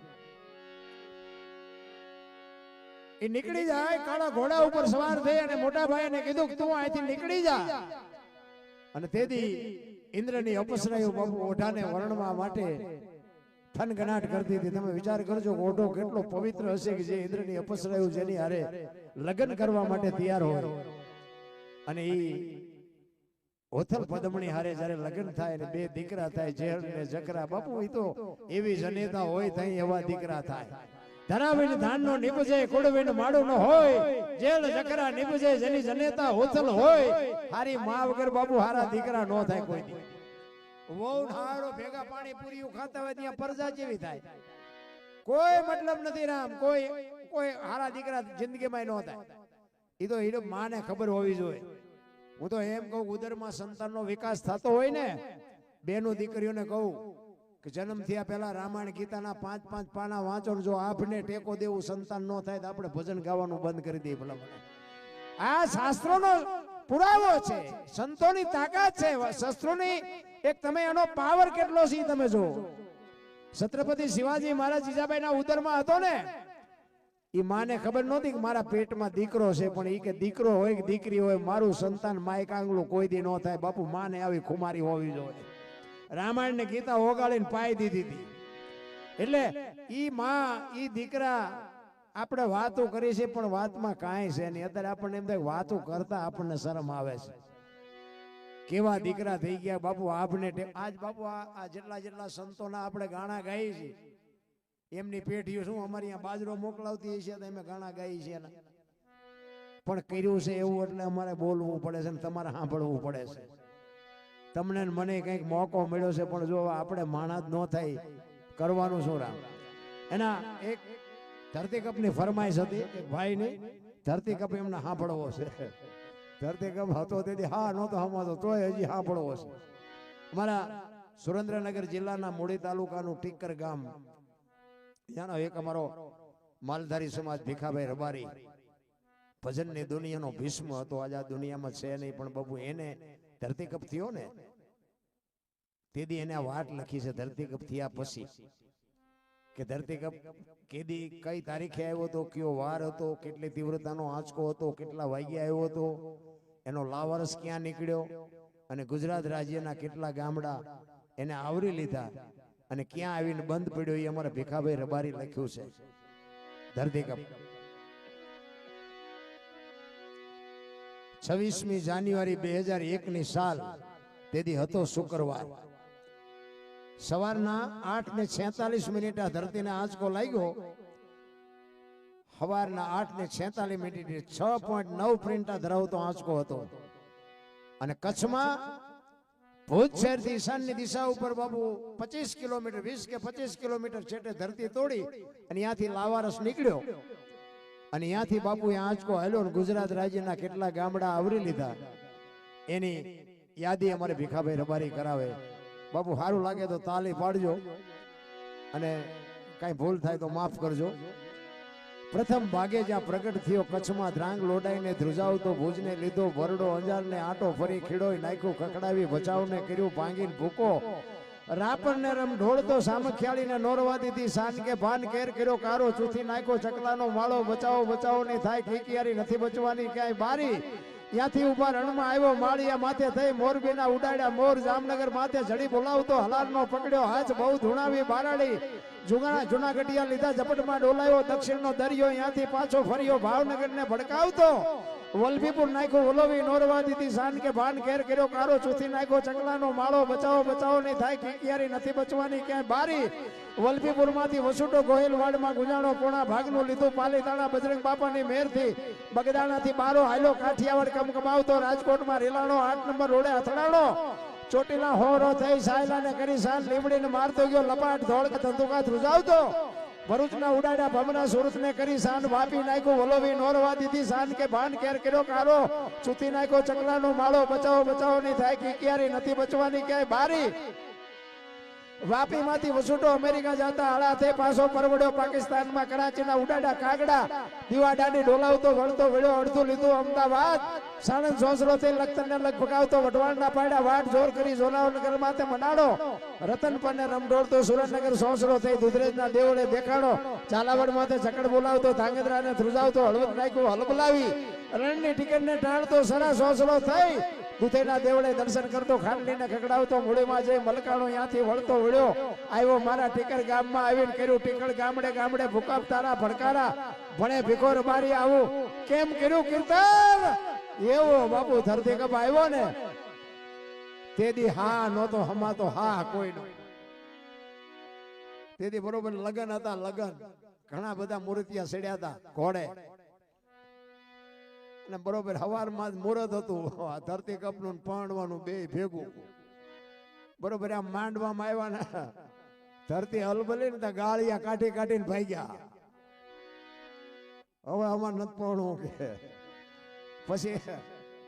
એ નીકળી જાય કાળા ઘોડા ઉપર સવાર થઈ અને મોટા ભાઈને કીધું કે તું અહીંથી નીકળી જા અને તેથી ઇન્દ્રની અપસરાયો બાપુ ઓઢાને વર્ણવા માટે થનગનાટ કરતી હતી. તમે વિચાર કરજો કે ઓઢો કેટલો પવિત્ર હશે કે જે ઇન્દ્રની અપસરાયો જેની હારે લગ્ન કરવા માટે તૈયાર હોય અને એ ઓથલ પદમણી હારે જ્યારે લગ્ન થાય ને બે દીકરા થાય ઝેર ને જકરા બાપુ એ તો એવી જનેતા હોય ત્યાં એવા દીકરા થાય. ધરાવીને ધાનનો નીપજે કુડવીને માડું ન હોય જેલ જકરા નીપજે જેની જનેતા ઓથલ હોય હારી માં વગર બાપુ હારા દીકરા નો થાય કોઈ દી. વહુ હારો ભેગા પાણી પૂરીઓ ખાતા હોય ત્યાં પરજા જેવી થાય. કોઈ મતલબ નથી રામ કોઈ હારા દીકરા જિંદગીમાં ન થાય. એ તો એ માને ખબર હોવી જોઈએ. હું તો એમ કહું ઉદરમાં સંતાનનો વિકાસ થતો હોય ને બેનું દીકરીઓને કહું કે જન્મ થયા પહેલા રામાયણ ગીતાના 5-5 પાના વાંચો જો આપને ટેકો દેવું સંતાન ન થાય તો આપણે ભજન ગાવાનું બંધ કરી દઈએ ભલા. આ શાસ્ત્રોનો પુરાવો છે, સંતોની તાકાત છે, શસ્ત્રોની એક તમે એનો પાવર કેટલો છે તમે જો. છત્રપતિ શિવાજી મહારાજ જીજાબાઈના ઉદરમાં હતો ને એ માને ખબર નહોતી કે મારા પેટમાં દીકરો છે પણ એ કે દીકરો હોય કે દીકરી હોય મારું સંતાન માય કાંગલું કોઈ દી ન થાય બાપુ. માને આવી ખુમારી હોવી જોઈએ. રામાયણ ને ગીતા ઓગાળીને પાઈ દીધી હતી. એટલે ઈ માં ઈ દીકરા આપણે વાતો કરી છે પણ વાતમાં કાંઈ છે નહીં. અત્યારે આપણને એમ થાય વાતો કરતા આપણને શરમ આવે છે. કેવા દીકરા થઈ ગયા બાપુ આપને. આજ બાપુ આ જેટલા સંતોના આપણે ગાણા ગાઈએ છીએ એમની પેઢીઓ શું અમારી અહીંયા બાજરો મોકલાવતી હશે તો અમે ગાણા ગાઈએ છીએ પણ કર્યું છે એવું એટલે અમારે બોલવું પડે છે ને તમારે સાંભળવું પડે છે. તમને મને કંઈક મોકો મળ્યો છે પણ જો આપણે માણા જ ન થાય કરવાનું શું રામ. એના એક ધરતીકપની ફરમાઈશ હતી એક ભાઈની. ધરતીકપ એમને સાંભળવો છે. ધરતીકપ હતો તેથી હા નહોતો હમાતો તોય હજી સાંભળવો છે. અમારા સુરેન્દ્રનગર જિલ્લાના મૂળી તાલુકાનું ટીકર ગામ ત્યાંનો એક અમારો માલધારી સમાજ ભીખાભાઈ રબારી ભજનની દુનિયાનો ભીષ્મ હતો. આજે આ દુનિયામાં છે નહીં પણ બાપુ એને ધરતીકપ થયો ને તેથી એને આ વાત લખી છે ધરતીકપ થયા પછી કે ધરતીકપ કેદી કઈ તારીખે આવ્યો હતો, કયો વાર હતો, કેટલી તીવ્રતાનો આંચકો હતો, કેટલા વાગ્યા આવ્યો હતો, એનો લાવારસ ક્યાં નીકળ્યો અને ગુજરાત રાજ્યના કેટલા ગામડા એને આવરી લીધા અને ક્યાં આવીને બંધ પડ્યો એ અમારા ભીખાભાઈ રબારી લખ્યું છે ધરતીકપ. 26મી જાન્યુઆરી 2001ની સાલ તેથી હતો શુક્રવાર. સવારના 8:46 આ ધરતીને આંચકો લાગ્યો. સવારના 8:46 6.9 પ્રિન્ટા ધરાવતો આંચકો હતો અને કચ્છમાં ભુજ શહેરથી ઈશાનની દિશા ઉપર બાબુ 25 કિલોમીટર 20 કે 25 કિલોમીટર છેટે ધરતી તોડી અને ત્યાંથી લાવારસ નીકળ્યો અને ત્યાંથી બાપુ આંચકો હાલ્યો. ગુજરાત રાજ્યના કેટલા ગામડા આવરી લીધા એની યાદી અમારે ભીખાભાઈ રબારી કરાવે. બાપુ સારું લાગે તો તાલી પાડજો અને કઈ ભૂલ થાય તો માફ કરજો. પ્રથમ ભાગે જ્યાં પ્રગટ થયો કચ્છમાં ધ્રાંગ લોડાઈને ધ્રુજાવતો ભુજને લીધો ભરડો અંજારને આટો ફરી ખીડોય નાખ્યું ખકડાવી બચાવને કર્યું ભાંગીને ભૂકો રાપરને રમ ઢોળતો સામખિયાળીને નોરવા દીધી સાન કે ભાન કેર કર્યો કારો ચૂથી નાખ્યો ચકલાનો માળો બચાવો ની થાય ખીકિયારી નથી બચવાની ક્યાંય બારી. ત્યાંથી ઉભા રણમાં આવ્યો માળિયા માથે થઈ મોરબીના ઉડાડ્યા મોર જામનગર માથે જડી બોલાવતો હલારનો પકડ્યો હાથ બહુ ધૂણાવી બારાડી જુનાગઢિયા લીધા ઝપટમાં ડોલાયો દક્ષિણનો દરિયો ત્યાંથી પાછો ફર્યો ભાવનગરને ભડકાવતો વલભીપુર નાખ્યો ઓલોવી નોરવા દીધી સાન કે ભાન કેર કર્યો કારો ચૂથી નાખ્યો ચકલાનો માળો બચાવો ની થાય ખીકિયારી નથી બચવાની ક્યાંય બારી. વલભીપુર માંથી વસુટો ગોહિલવાડમાં ગુજાણો પોણા ભાગનું લીધું પાલીતાણા બજરંગ બાપાની મેરથી બગદાણાથી બારો હાલ્યો કાઠિયાવાડ કમકમાવતો રાજકોટમાં રેલાણો 8 નંબર રોડે અથડાણો ચોટીલા હોરો થઈ સાયલાને કરી સાલ લીમડીને મારતો ગયો લપાટ ધોળકા ધંધુકા ધ્રુજાવતો ભરૂચના ઉડાડ્યા ભમરા સુરતને કરી સાન વાપી નાખ્યો વલોવી નોરવા દીધી સાન કે ભાન કેર કર્યો કારો ચૂતી નાખ્યો ચકલાનો માળો બચાવો ની થાય ખીકિયારી નથી બચવાની ક્યાંય બારી. વાપી માંથી વસુટો અમેરિકા જતા આળા થઈ પાછો પરવડ્યો પાકિસ્તાનમાં કરાચીના ઉડાડા કાગડા દીવા દાડી ડોલાવતો વળતો વળ્યો અડધું લીધું અમદાવાદ સાણંદ સોસરો થઈ લખતર ને લગ ભગાવતો વઢવાણના પાડા વાટ જોર કરી જોનાવનગર માથે મનાડો રતન પર ને રમડોળતો સુરેન્દ્રનગર સોસરો થઈ દુધરેજના દેવળે દેખાડો ઝાલાવાડ માથે ઝકડ બોલાવતો ધાંગધ્રા ને ધ્રુજાવતો હળવદ નાખ્યો હલબલાવી રણની ટિકિટ ને ટાળતો સરા સોસરો થઈ દુધેના દેવળે દર્શન કરતો ખાંડલીને ખકડાવતો મૂળીમાં જઈ મલકાણો ત્યાંથી વળતો વળ્યો આવ્યો મારા ટીકર ગામમાં આવીને કર્યું ટીકર ગામડે ગામડે ભૂકાપ તારા ભડકારા ભણે ભીખોર બારી આવું કેમ કર્યું કીર્તન એવો બાપુ ધરતી કપ આવ્યો ને તેદી હા નહોતો હમાતો હા કોઈનો તેદી બરોબર લગન હતા લગન ઘણા બધા મૂર્તિયા સડ્યા હતા ઘોડે અને બરોબર હવારમાં જ મુહૂર્ત હતું ધરતી કપનું પાણવાનું બે ભેગું બરોબર આમ માંડવામાં આવ્યા ને ધરતી હલબલી ને ગાળિયા કાઢી કાઢીને ભાગ્યા હવે આમાં નથી પડવું કે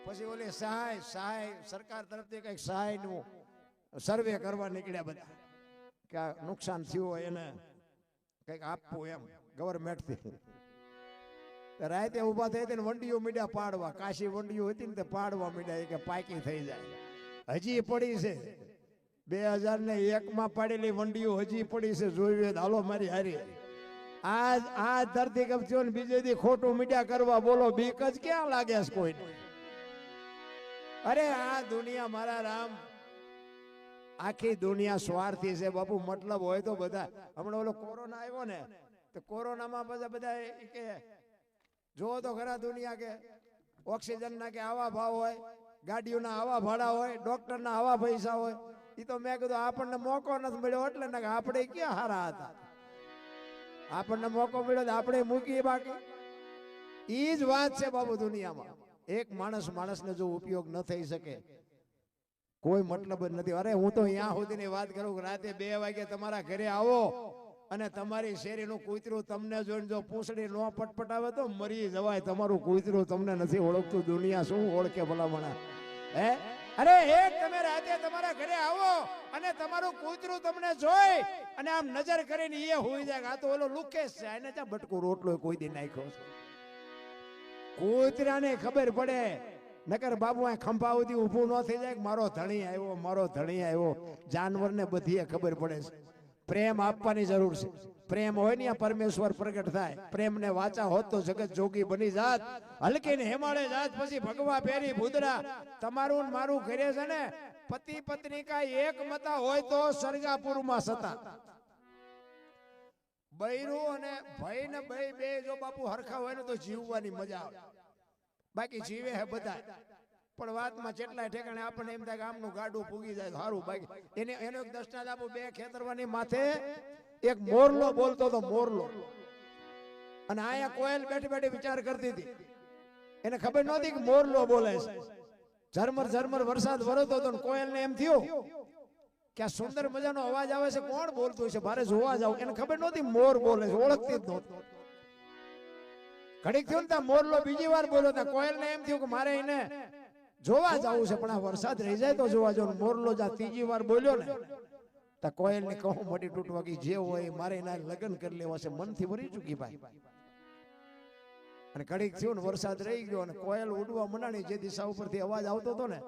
પછી ઓલી સહાય સરકાર તરફથી કઈક સહાય નું સર્વે કરવા નીકળ્યા બધા કે નુકસાન થયું હોય એને કઈક આપવું એમ ગવર્મેન્ટ થી રાતે ઉભા થઈ હતી ને વંડીઓ મીડ્યા પાડવા કાશી વંડીઓ હતી ને તે પાડવા મીડ્યા કે પાકી થઈ જાય હજી પડી છે 2001 પાડેલી વંડીઓ હજી પડી છે જોઈ હાલો મારી હારી આ ધરતી કપ થયો ને બીજે દી ખોટું મીડિયા કરવા બોલો બીક જ ક્યાં લાગે છે કોઈને અરે આ દુનિયા મારા રામ આખી દુનિયા સ્વાર્થી છે બાપુ મતલબ હોય તો બધા હમણાં ઓલો કોરોના આવ્યો ને તો કોરોનામાં બધા કે જો તો ખરા દુનિયા કે ઓક્સિજન ના કે આવા ભાવ હોય ગાડીઓના આવા ભાડા હોય ડોક્ટરના આવા પૈસા હોય એ તો મેં કીધું આપણને મોકો નથી મળ્યો એટલે ને આપણે ક્યાં હારા હતા આપણને મોકો મળ્યો આપણે મૂકીએ બાકી ઈ જ વાત છે બાબુ દુનિયામાં એક માણસને જો ઉપયોગ ન થઈ શકે કોઈ મતલબ જ નથી અરે હું તો અહીંયા સુધીની વાત કરું રાતે 2 વાગે તમારા ઘરે આવો અને તમારી શેરીનું કૂતરું તમને જોઈને જો પૂંછડી નો પટપટાવે તો મરી જવાય તમારું કૂતરું તમને નથી ઓળખતું દુનિયા શું ઓળખે ભલામણા હે અરે એક તમે રાતે તમારા ઘરે આવો અને તમારું કૂતરું તમને જોઈ અને આમ નજર કરીને એ હોઈ જાય આ તો ઓલો લુકેશ છે એને ત્યાં બટકું રોટલો કોઈ દી નાખ્યો છે કૂતરાને ખબર પડે નકર બાબુ આ ખંભા સુધી ઊભું ન થઈ જાય મારો ધણી આવ્યો જાનવરને બધીએ ખબર પડે છે પ્રેમ આપવાની જરૂર છે પ્રેમ હોય ને પરમેશ્વર પ્રગટ થાય પ્રેમને વાચા હોત તો જગત જોગી બની જાત હલકીને હેમાળે જાત પછી ભગવા પેરી ભૂદરા તમારું મારું ઘરે છે ને પતિ પત્ની કા એક મતા હોય તો સરગાપુરમાં સતા બૈરું અને ભાઈ ને બે જો બાપુ હરખા હોય ને તો જીવવાની મજા આવે બાકી જીવે હે બધા પણ વાતમાં જેટલા ઠેકાણે આપણને એમ થાય કે આમનું ગાડું પૂગી જાય સારું બાકી એનો એક દર્શનાથ આપું બે ખેતરવાની માથે એક મોરલો બોલતો હતો મોરલો અને આયા કોયલ બેઠી બેઠી વિચાર કરતી હતી એને ખબર નહોતી કે મોરલો બોલે છે ઝરમર વરસાદ વરસતો હતો ને કોયલને એમ થયું કે આ સુંદર મજાનો અવાજ આવે છે કોણ બોલતું છે મારે જોવા જાવ એને ખબર નહોતી મોર બોલે છે ઓળખતી જ નહોતી ઘડીક થયું ને ત્યાં મોરલો બીજી વાર બોલ્યો ત્યાં કોયલને એમ થયું કે મારે એને જોવા જવું છે પણ આ વરસાદ રહી જાય તો જોવા જવું મોરલો જા ત્રીજી વાર બોલ્યો ને તો કોયલ ને કહું મોટી તૂટવા ગઈ જે હોય મારે એના લગ્ન કરી લેવા છે મનથી ભરી ચૂકી ભાઈ અને ઘડીક થયું ને વરસાદ રહી ગયો અને કોયલ ઉડવા મંડાણી જે દિશા ઉપરથી અવાજ આવતો હતો ને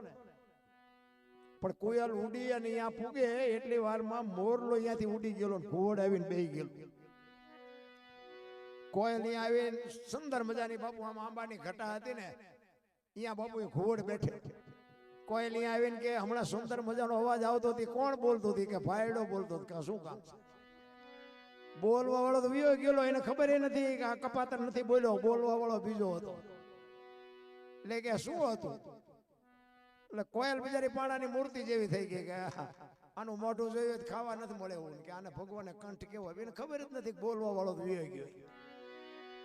પણ કોયલ ઉડી અને અહીંયા પૂગે એટલી વારમાં મોરલો અહીંયાથી ઉડી ગયેલો ઘોડ આવીને બેહી ગયેલો કોયલ અહીંયા આવીને સુંદર મજાની બાપુ આમ આંબાની ઘટા હતી ને અહીંયા બાપુ ઘોડ બેઠે કોયલ અહીંયા આવીને કે હમણાં સુંદર મજાનો અવાજ આવતો હતી કોણ બોલતો હતી કે ભાઈડો બોલતો કે શું કામ છે બોલવા વાળો તો વિયો ગયેલો એને ખબર એ નથી કે આ કપાતર નથી બોલ્યો બોલવા વાળો બીજો હતો એટલે કે શું હતું એટલે કોયલ બિચારી પાણાની મૂર્તિ જેવી થઈ ગઈ કે આનું મોઢું જોયું ખાવા નથી મળે એવું કે આને ભગવાને કંઠ કેવો એને ખબર જ નથી બોલવા વાળો તો વિયો ગયો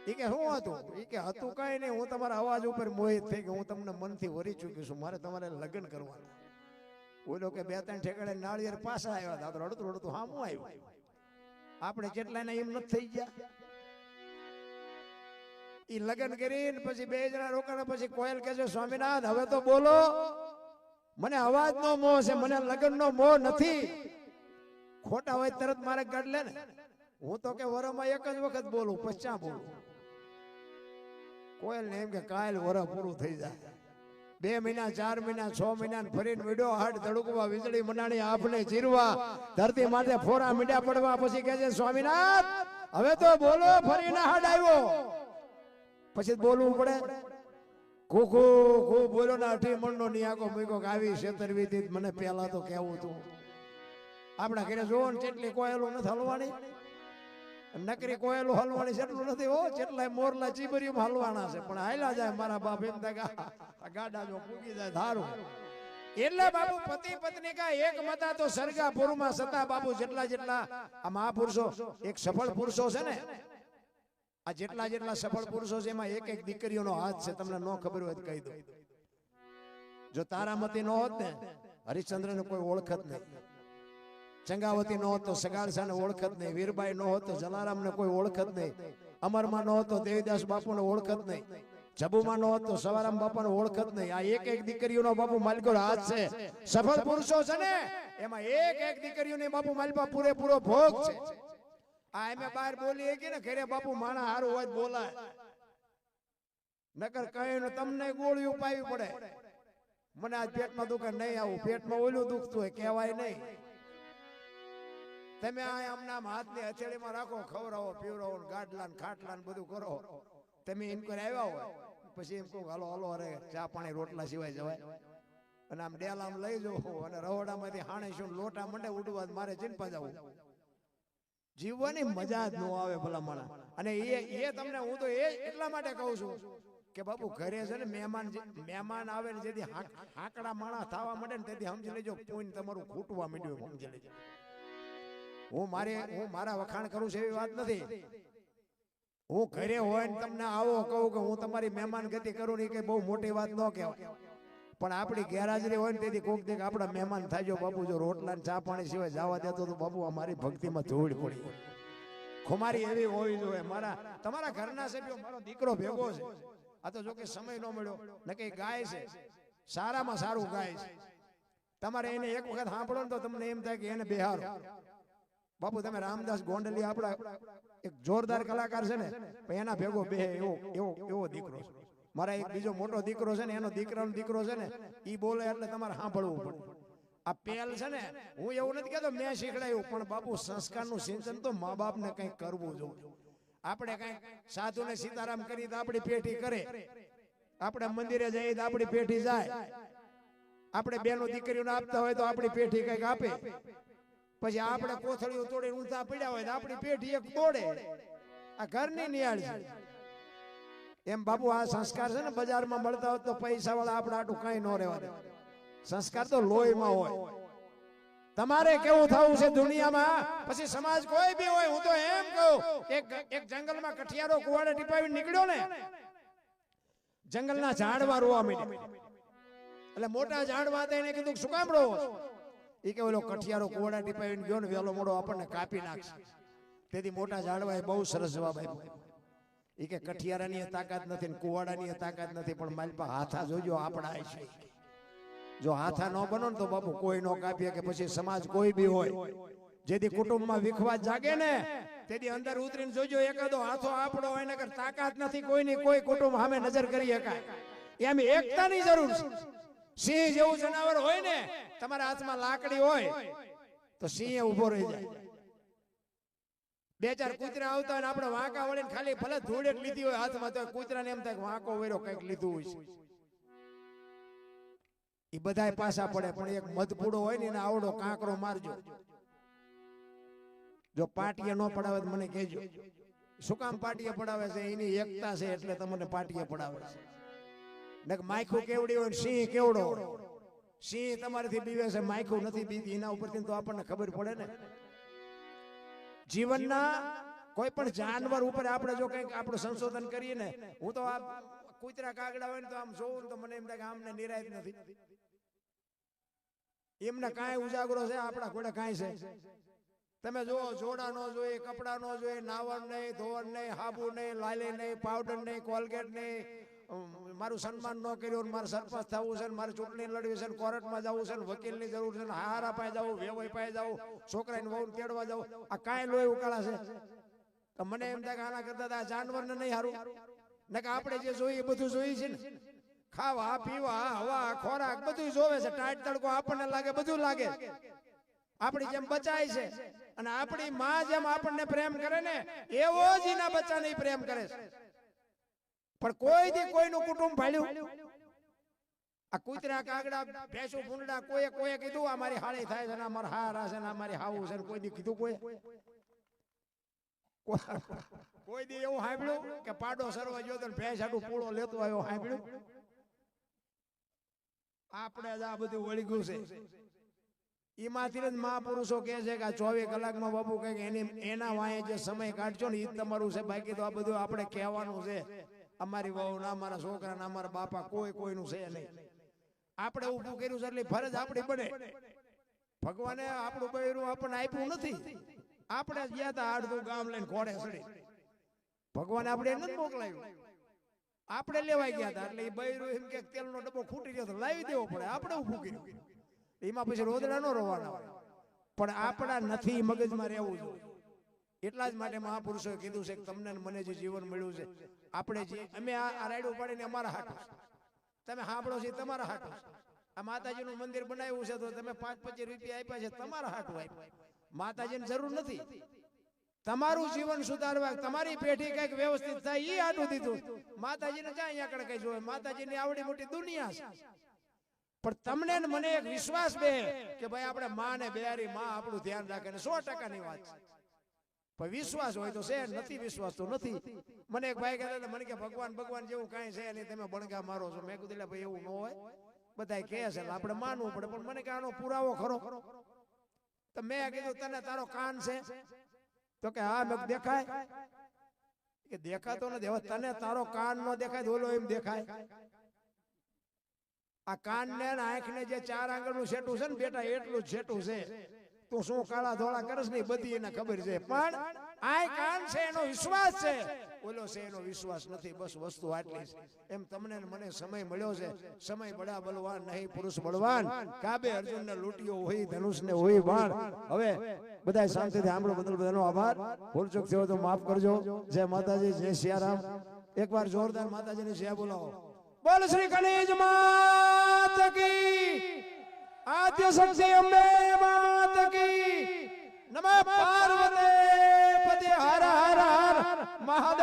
એ કે શું હતું એ કે હતું કઈ નહીં હું તમારા અવાજ ઉપર મોહિત થઈ ગયો હું તમને મનથી વરી ચૂકી છું મારે તમારે લગ્ન કરવાના બોલો કે 2-3 ઠેકાણે નાળિયેર પાછા આવ્યા હતા તો રડતું હામું આવ્યું આપણે કેટલા એમ નથી થઈ ગયા ઈ લગ્ન કરીને પછી 2 જણા રોકાણા પછી કોયલ કહે છે સ્વામિનાથ હવે તો બોલો મને અવાજ નો મોહ છે મને લગ્ન નો મોહ નથી ખોટા હોય તરત મારે કાઢ લે ને. હું તો કે વરમાં એક જ વખત બોલું, પછા બોલું. કોયલ ને એમ કે કાલ વર પૂરું થઈ જાય. 2 મહિના 4 મહિના 6 મહિના ફરીને વિડ્યો હાડ તડકવા વીજળી મનાણી આપને ચીરવા ધરતી માથે ફોરા મીંડા પડવા પછી કહે છે સ્વામિનાથ હવે તો બોલો ફરીને હાડ આવ્યો. પછી બોલવું પડે. ખોખો ખો બોલો ને 8 મણનો નિયાકો મૂક્યો કે આવી છેતરવી મને પહેલા તો કેવું તું. આપણા ઘરે જોવો ને કેટલી કોયલો નથી હલવાની, નકરી કોયલો હલવાની જેટલું નથી હો, જેટલા મોરલા ચીબરીઓ હલવાના છે. પણ હાલ્યા જાય મારા બાપ એમ થાય ગાડા જો પૂગી જાય ધારું. એટલે બાપુ પતિ પત્ની કા એક મતા તો સરગાપુરમાં સતા બાપુ જેટલા આ મહાપુરુષો એક સફળ પુરુષો છે ને, આ જેટલા સફળ પુરુષો છે એમાં એક દીકરીઓનો હાથ છે. તમને ન ખબર હોય તો કહી દો. જો તારામતી નો હોત ને હરિશ્ચંદ્ર ને કોઈ ઓળખત નહીં, ચંગાવતી નો હોત તો સગાળસા ને ઓળખત નહીં, વીરબાઈ નો હોત તો જલારામ ને કોઈ ઓળખત નહીં, અમરમાં નો હોત તો દેવીદાસ બાપુ ને ઓળખત નહીં, જબુમાં નો હોત તો સવારામ બાપા ને ઓળખત નહીં. આ એક દીકરીઓનો બાપુ માલિકો હાથ છે. સફળ પુરુષો છે ને એમાં એક દીકરીઓની બાપુ માલિકા પૂરેપૂરો ભોગ છે. આ એમે બહાર બોલીએ કે ને ઘરે બાપુ માણા હારું હોય બોલાય, નકર કઈ તમને ગોળીઓ પાવી પડે. મને આજ પેટમાં દુખે નહીં આવું, પેટમાં ઓલું દુખતું હોય કહેવાય નહીં. તમે આ આમના હાથની હથેળીમાં રાખો, ખવડાવો પીવડાવો ગાડલા ને ખાટલા ને બધું કરો. તમે ઇન્કવાયરી આવ્યા હોય પછી એમ કહું હાલો હાલો અરે ચા પાણી રોટલા સિવાય જવાય. અને આમ ડેલામ લઈ જવું અને રહોડામાંથી હાણે શું લોટા મંડે ઉડવા મારે ચિંતા જવું. જીવવાની મજા જ ન આવે ભલામણા. અને એ તમને હું તો એટલા માટે કહું છું કે બાપુ ઘરે છે ને મહેમાન આવે ને જેથી હાકડા માણા થવા માંડે ને તેથી સમજી લેજો પોઈન તમારું ખૂટવા માંડ્યું. સમજી લેજો હું મારા વખાણ કરું છું એવી વાત નથી. હું ઘરે હોય ને તમને આવો કહું કે હું તમારી મહેમાન ગતિ કરું ને એ કઈ બહુ મોટી વાત ન કહેવાય. પણ આપણી ગેરહાજરી હોય ને તેથી કોક દેખ આપણા મહેમાન થાય. બાપુ જો રોટલા ને ચા પાણી સિવાય જવા દેતો તો બાપુ અમારી ભક્તિમાં ધૂળ પડી. ખુમારી એવી હોવી જોઈએ. તમારા ઘરના સભ્યો મારો દીકરો ભેગો છે. આ તો જો કે સમય ન મળ્યો ને કઈ ગાય છે, સારામાં સારું ગાય છે. તમારે એને એક વખત સાંભળો ને તો તમને એમ થાય કે એને બેહારો. બાપુ તમે રામદાસ ગોંડલી આપણા એક જોરદાર કલાકાર છે ને, એના ભેગો બે એવો દીકરો છે. મારા એક બીજો મોટો દીકરો છે ને, એનો દીકરાનો દીકરો છે ને, ઈ બોલે એટલે તમારે સાંભળવું પડે. આ પહેલ છે ને, હું એવું નથી કહેતો મેં શીખડાયું, પણ બાપુ સંસ્કારનું સિંચન તો મા બાપને કંઈક કરવું જોઈએ. આપણે કંઈક સાધુને સીતારામ કરી તો આપણી પેઠી કરે, આપણે મંદિરે જઈએ તો આપણી પેઠી જાય, આપણે બેનો દીકરીઓને આપતા હોય તો આપણી પેઠી કંઈક આપે. પછી આપણે કોથળીઓ તોડી ઊંચા પડ્યા હોય તો આપણી પેઠી એક તોડે. આ ઘરની નિયાળ છે. એમ બાપુ આ સંસ્કાર છે ને બજારમાં મળતા હોય તો પૈસા વાળા આપણે આટલું કઈ ન રહેવા દે. સંસ્કાર તો લોહીમાં હોય. તમારે કેવું થવું છે દુનિયામાં, પછી સમાજ કોઈ બી હોય. હું તો એમ કહું એક જંગલમાં કઠિયારો કુવાડે ટીપાવી નીકળ્યો ને, જંગલના ઝાડવા રોવા માંડ્યા. એટલે મોટા ઝાડવા હતા એને કીધું શું કામ રોવો? એ કે ઓલો કઠિયારો કુવાડા ટીપાવીને ગયો ને વેલો મોડો આપણને કાપી નાખશે. તેથી મોટા ઝાડવાએ બહુ સરસ જવાબ આપ્યો. એ કે કઠિયારાની તાકાત નથી ને કુવાડાની તાકાત નથી, પણ મારી પાસે હાથા જોજો આપણા છે. જો હાથા ન બનો ને તો બાપુ કોઈ નો કાપીએ. કે પછી સમાજ કોઈ બી હોય, જેથી કુટુંબમાં વિખવાદ જાગે ને તેથી અંદર ઉતરીને જોજો એકાદો હાથો આપણો હોય ને તાકાત નથી કોઈની, કોઈ કુટુંબ સામે નજર કરી શકાય. એમ એકતાની જરૂર છે. સિંહ જેવું જનાવર હોય ને, તમારા હાથમાં લાકડી હોય તો સિંહ ઉભો રહી જાય. 2-4 કૂતરા આવતા હોય આપણે વાંકા વળીને ખાલી ભલે ધૂળ એક લીધી હોય હાથમાં, તો કૂતરાને એમ થાય વાંકો વેરો કંઈક લીધું હોય છે. એ બધાય પાછા પડે, પણ એક મધપૂડો હોય ને એને આવડો કાંકરો મારજો. જો પાટીએ ન પડાવે તો મને કહેજો. શું કામ પાટીએ પડાવે છે? એની એકતા છે એટલે તમને પાટીએ પડાવે છે. માયખું કેવડી હોય, સિંહ કેવડો. સિંહ તમારાથી બીવે છે, માયખું નથી બીતી. એના ઉપરથી તો આપણને ખબર પડે ને. જીવનના કોઈ પણ જાનવર ઉપર આપણે જો કંઈક આપણું સંશોધન કરીએ ને, હું તો આ કૂતરા કાગડા હોય ને તો આમ જોઉં તો મને એમ થાય કે આમને નિરાયત નથી. એમને કાંઈ ઉજાગરો છે, આપણા ઘોડે કાંઈ છે? તમે જો જોડા નો જોઈએ, કપડા નો જોઈએ, નાવણ નહીં, ધોવણ નહીં, હાબુ નહીં, લાલી નહીં, પાવડર નહીં, કોલગેટ નહીં, મારું સન્માન ન કર્યું, મારે સરપંચ થવું છે, મારે ચૂંટણી લડવી છે, કોર્ટમાં જવું છે, વકીલની જરૂર છે, હારા પાસે જવું, વેવાઈ પાસે જવું, છોકરાને વહુ તેડવા જવું, આ કાંઈ લોહી ઉકાળા છે. તો મને એમ થાય કે આના કરતા આ જાનવરને નહીં હારું ને, કે આપણે જે જોઈએ એ બધું જોઈએ છે ને, ખાવા પીવા હવા ખોરાક બધું જોવે છે. ટાઈટ તડકો આપણને લાગે, બધું લાગે, આપણી જેમ બચાય છે. અને આપણી માં જેમ આપણને પ્રેમ કરે ને એવો જ એના બચ્ચાને પ્રેમ કરે છે. પણ કોઈ દી કોઈનું કુટુંબ ભાળ્યું? આ કૂતરા કાગડા ભેંસુ ભૂંડા કોઈએ કીધું આ મારી હાળી થાય છે ને, અમાર હારા છે ને, અમારી હાવું છે ને? કોઈ દી કીધું? કોઈ દી એવું સાંભળ્યું કે પાડો સરવા ગયો તો ભેંસ હાટું પૂળો લેતો આવ્યો? સાંભળ્યું? આપણે જ આ બધું વળી ગયું છે. એમાંથી જ મહાપુરુષો કહે છે કે આ 24 કલાકમાં બાપુ કઈક એના વાંહે જે સમય કાઢજો ને એ તમારું છે. બાકી તો આ બધું આપણે કહેવાનું છે. અમારી વહુ ના, અમારા છોકરા ના, અમારા બાપા કોઈનું છે નહીં. આપણે ઊભું કર્યું છે એટલે ફરજ આપણી બને. ભગવાને આપણું બૈરું આપણને આપ્યું નથી. આપણે ગયા હતા અડધું ગામ લઈને ઘોડે ચડી. ભગવાને આપણે નથી મોકલાયું, આપણે લેવાઈ ગયા હતા. એટલે એ બૈરું એમ કે તેલનો ડબ્બો ખૂટી ગયો તો લાવી દેવો પડે. આપણે ઊભું કર્યું. એમાં પછી રોદડા ન રોવાના, પણ આપણા નથી મગજમાં રહેવું જોઈએ. એટલા જ માટે મહાપુરુષોએ કીધું છે કે તમને મને જે જીવન મળ્યું છે, આપણે જે અમે આ રાયડું પાડીને અમારા હાટું, તમે સાંભળો છો તમારા હાટું. આ માતાજીનું મંદિર બનાવ્યું છે તો તમે 5-25 રૂપિયા આપ્યા છે, તમારા હાટું આપ્યા. માતાજીની જરૂર નથી. તમારું જીવન સુધારવા, તમારી પેઢી કઈક વ્યવસ્થિત થાય એ હાટું દીધું. માતાજીને ક્યાં અહીંયા કણ કઈ જોવે? માતાજીની આવડી મોટી દુનિયા છે. પણ તમને ને મને એક વિશ્વાસ બે કે ભાઈ આપણે માં ને બેરી માં આપણું ધ્યાન રાખે ને 100%ની વાત છે. પણ વિશ્વાસ હોય તો છે, નથી વિશ્વાસ તો નથી. મને એક ભાઈ કહેતા મને કે ભગવાન જેવું કાંઈ છે નહીં, તમે બણગા મારો છો. મેં કીધું ભાઈ એવું ન હોય, બધા કહે છે આપણે માનવું પડે. પણ મને કે આનો પુરાવો ખરો? તો મેં કીધું તને તારો કાન છે? તો કે હા. મેં દેખાય? કે દેખાતો નથી. હવે તને તારો કાન ન દેખાય તો ઓલો એમ દેખાય? આ કાન ને આંખ ને જે 4 આંગળનું સેટું છે ને બેટા, એટલું જ સેટું છે. તું શું કાળા ધોળા કરસ ને બધી એને ખબર છે. પણ આ કાન છે એનો વિશ્વાસ છે, ઓલો છે એનો વિશ્વાસ નથી. બસ વસ્તુ આટલી છે. એમ તમને મને સમય મળ્યો છે. સમય બડા બલવાન નહીં, પુરુષ બળવાન. કાબે અર્જુન ને લૂંટ્યો હોય, ધનુષ ને હોય બાણ. હવે બધા શાંતિથી સાંભળો. બધાનો આભાર. ભૂલચૂક થયો તો માફ કરજો. જય માતાજી, જય સિયારામ. એકવાર જોરદાર માતાજીની જય બોલાવો. બોલ શ્રી કનૈજ માત કી, આદ્ય શક્તિ અંબે માત કી. નમઃ પાર્વતી પતિ હર હર હર મહાદેવ.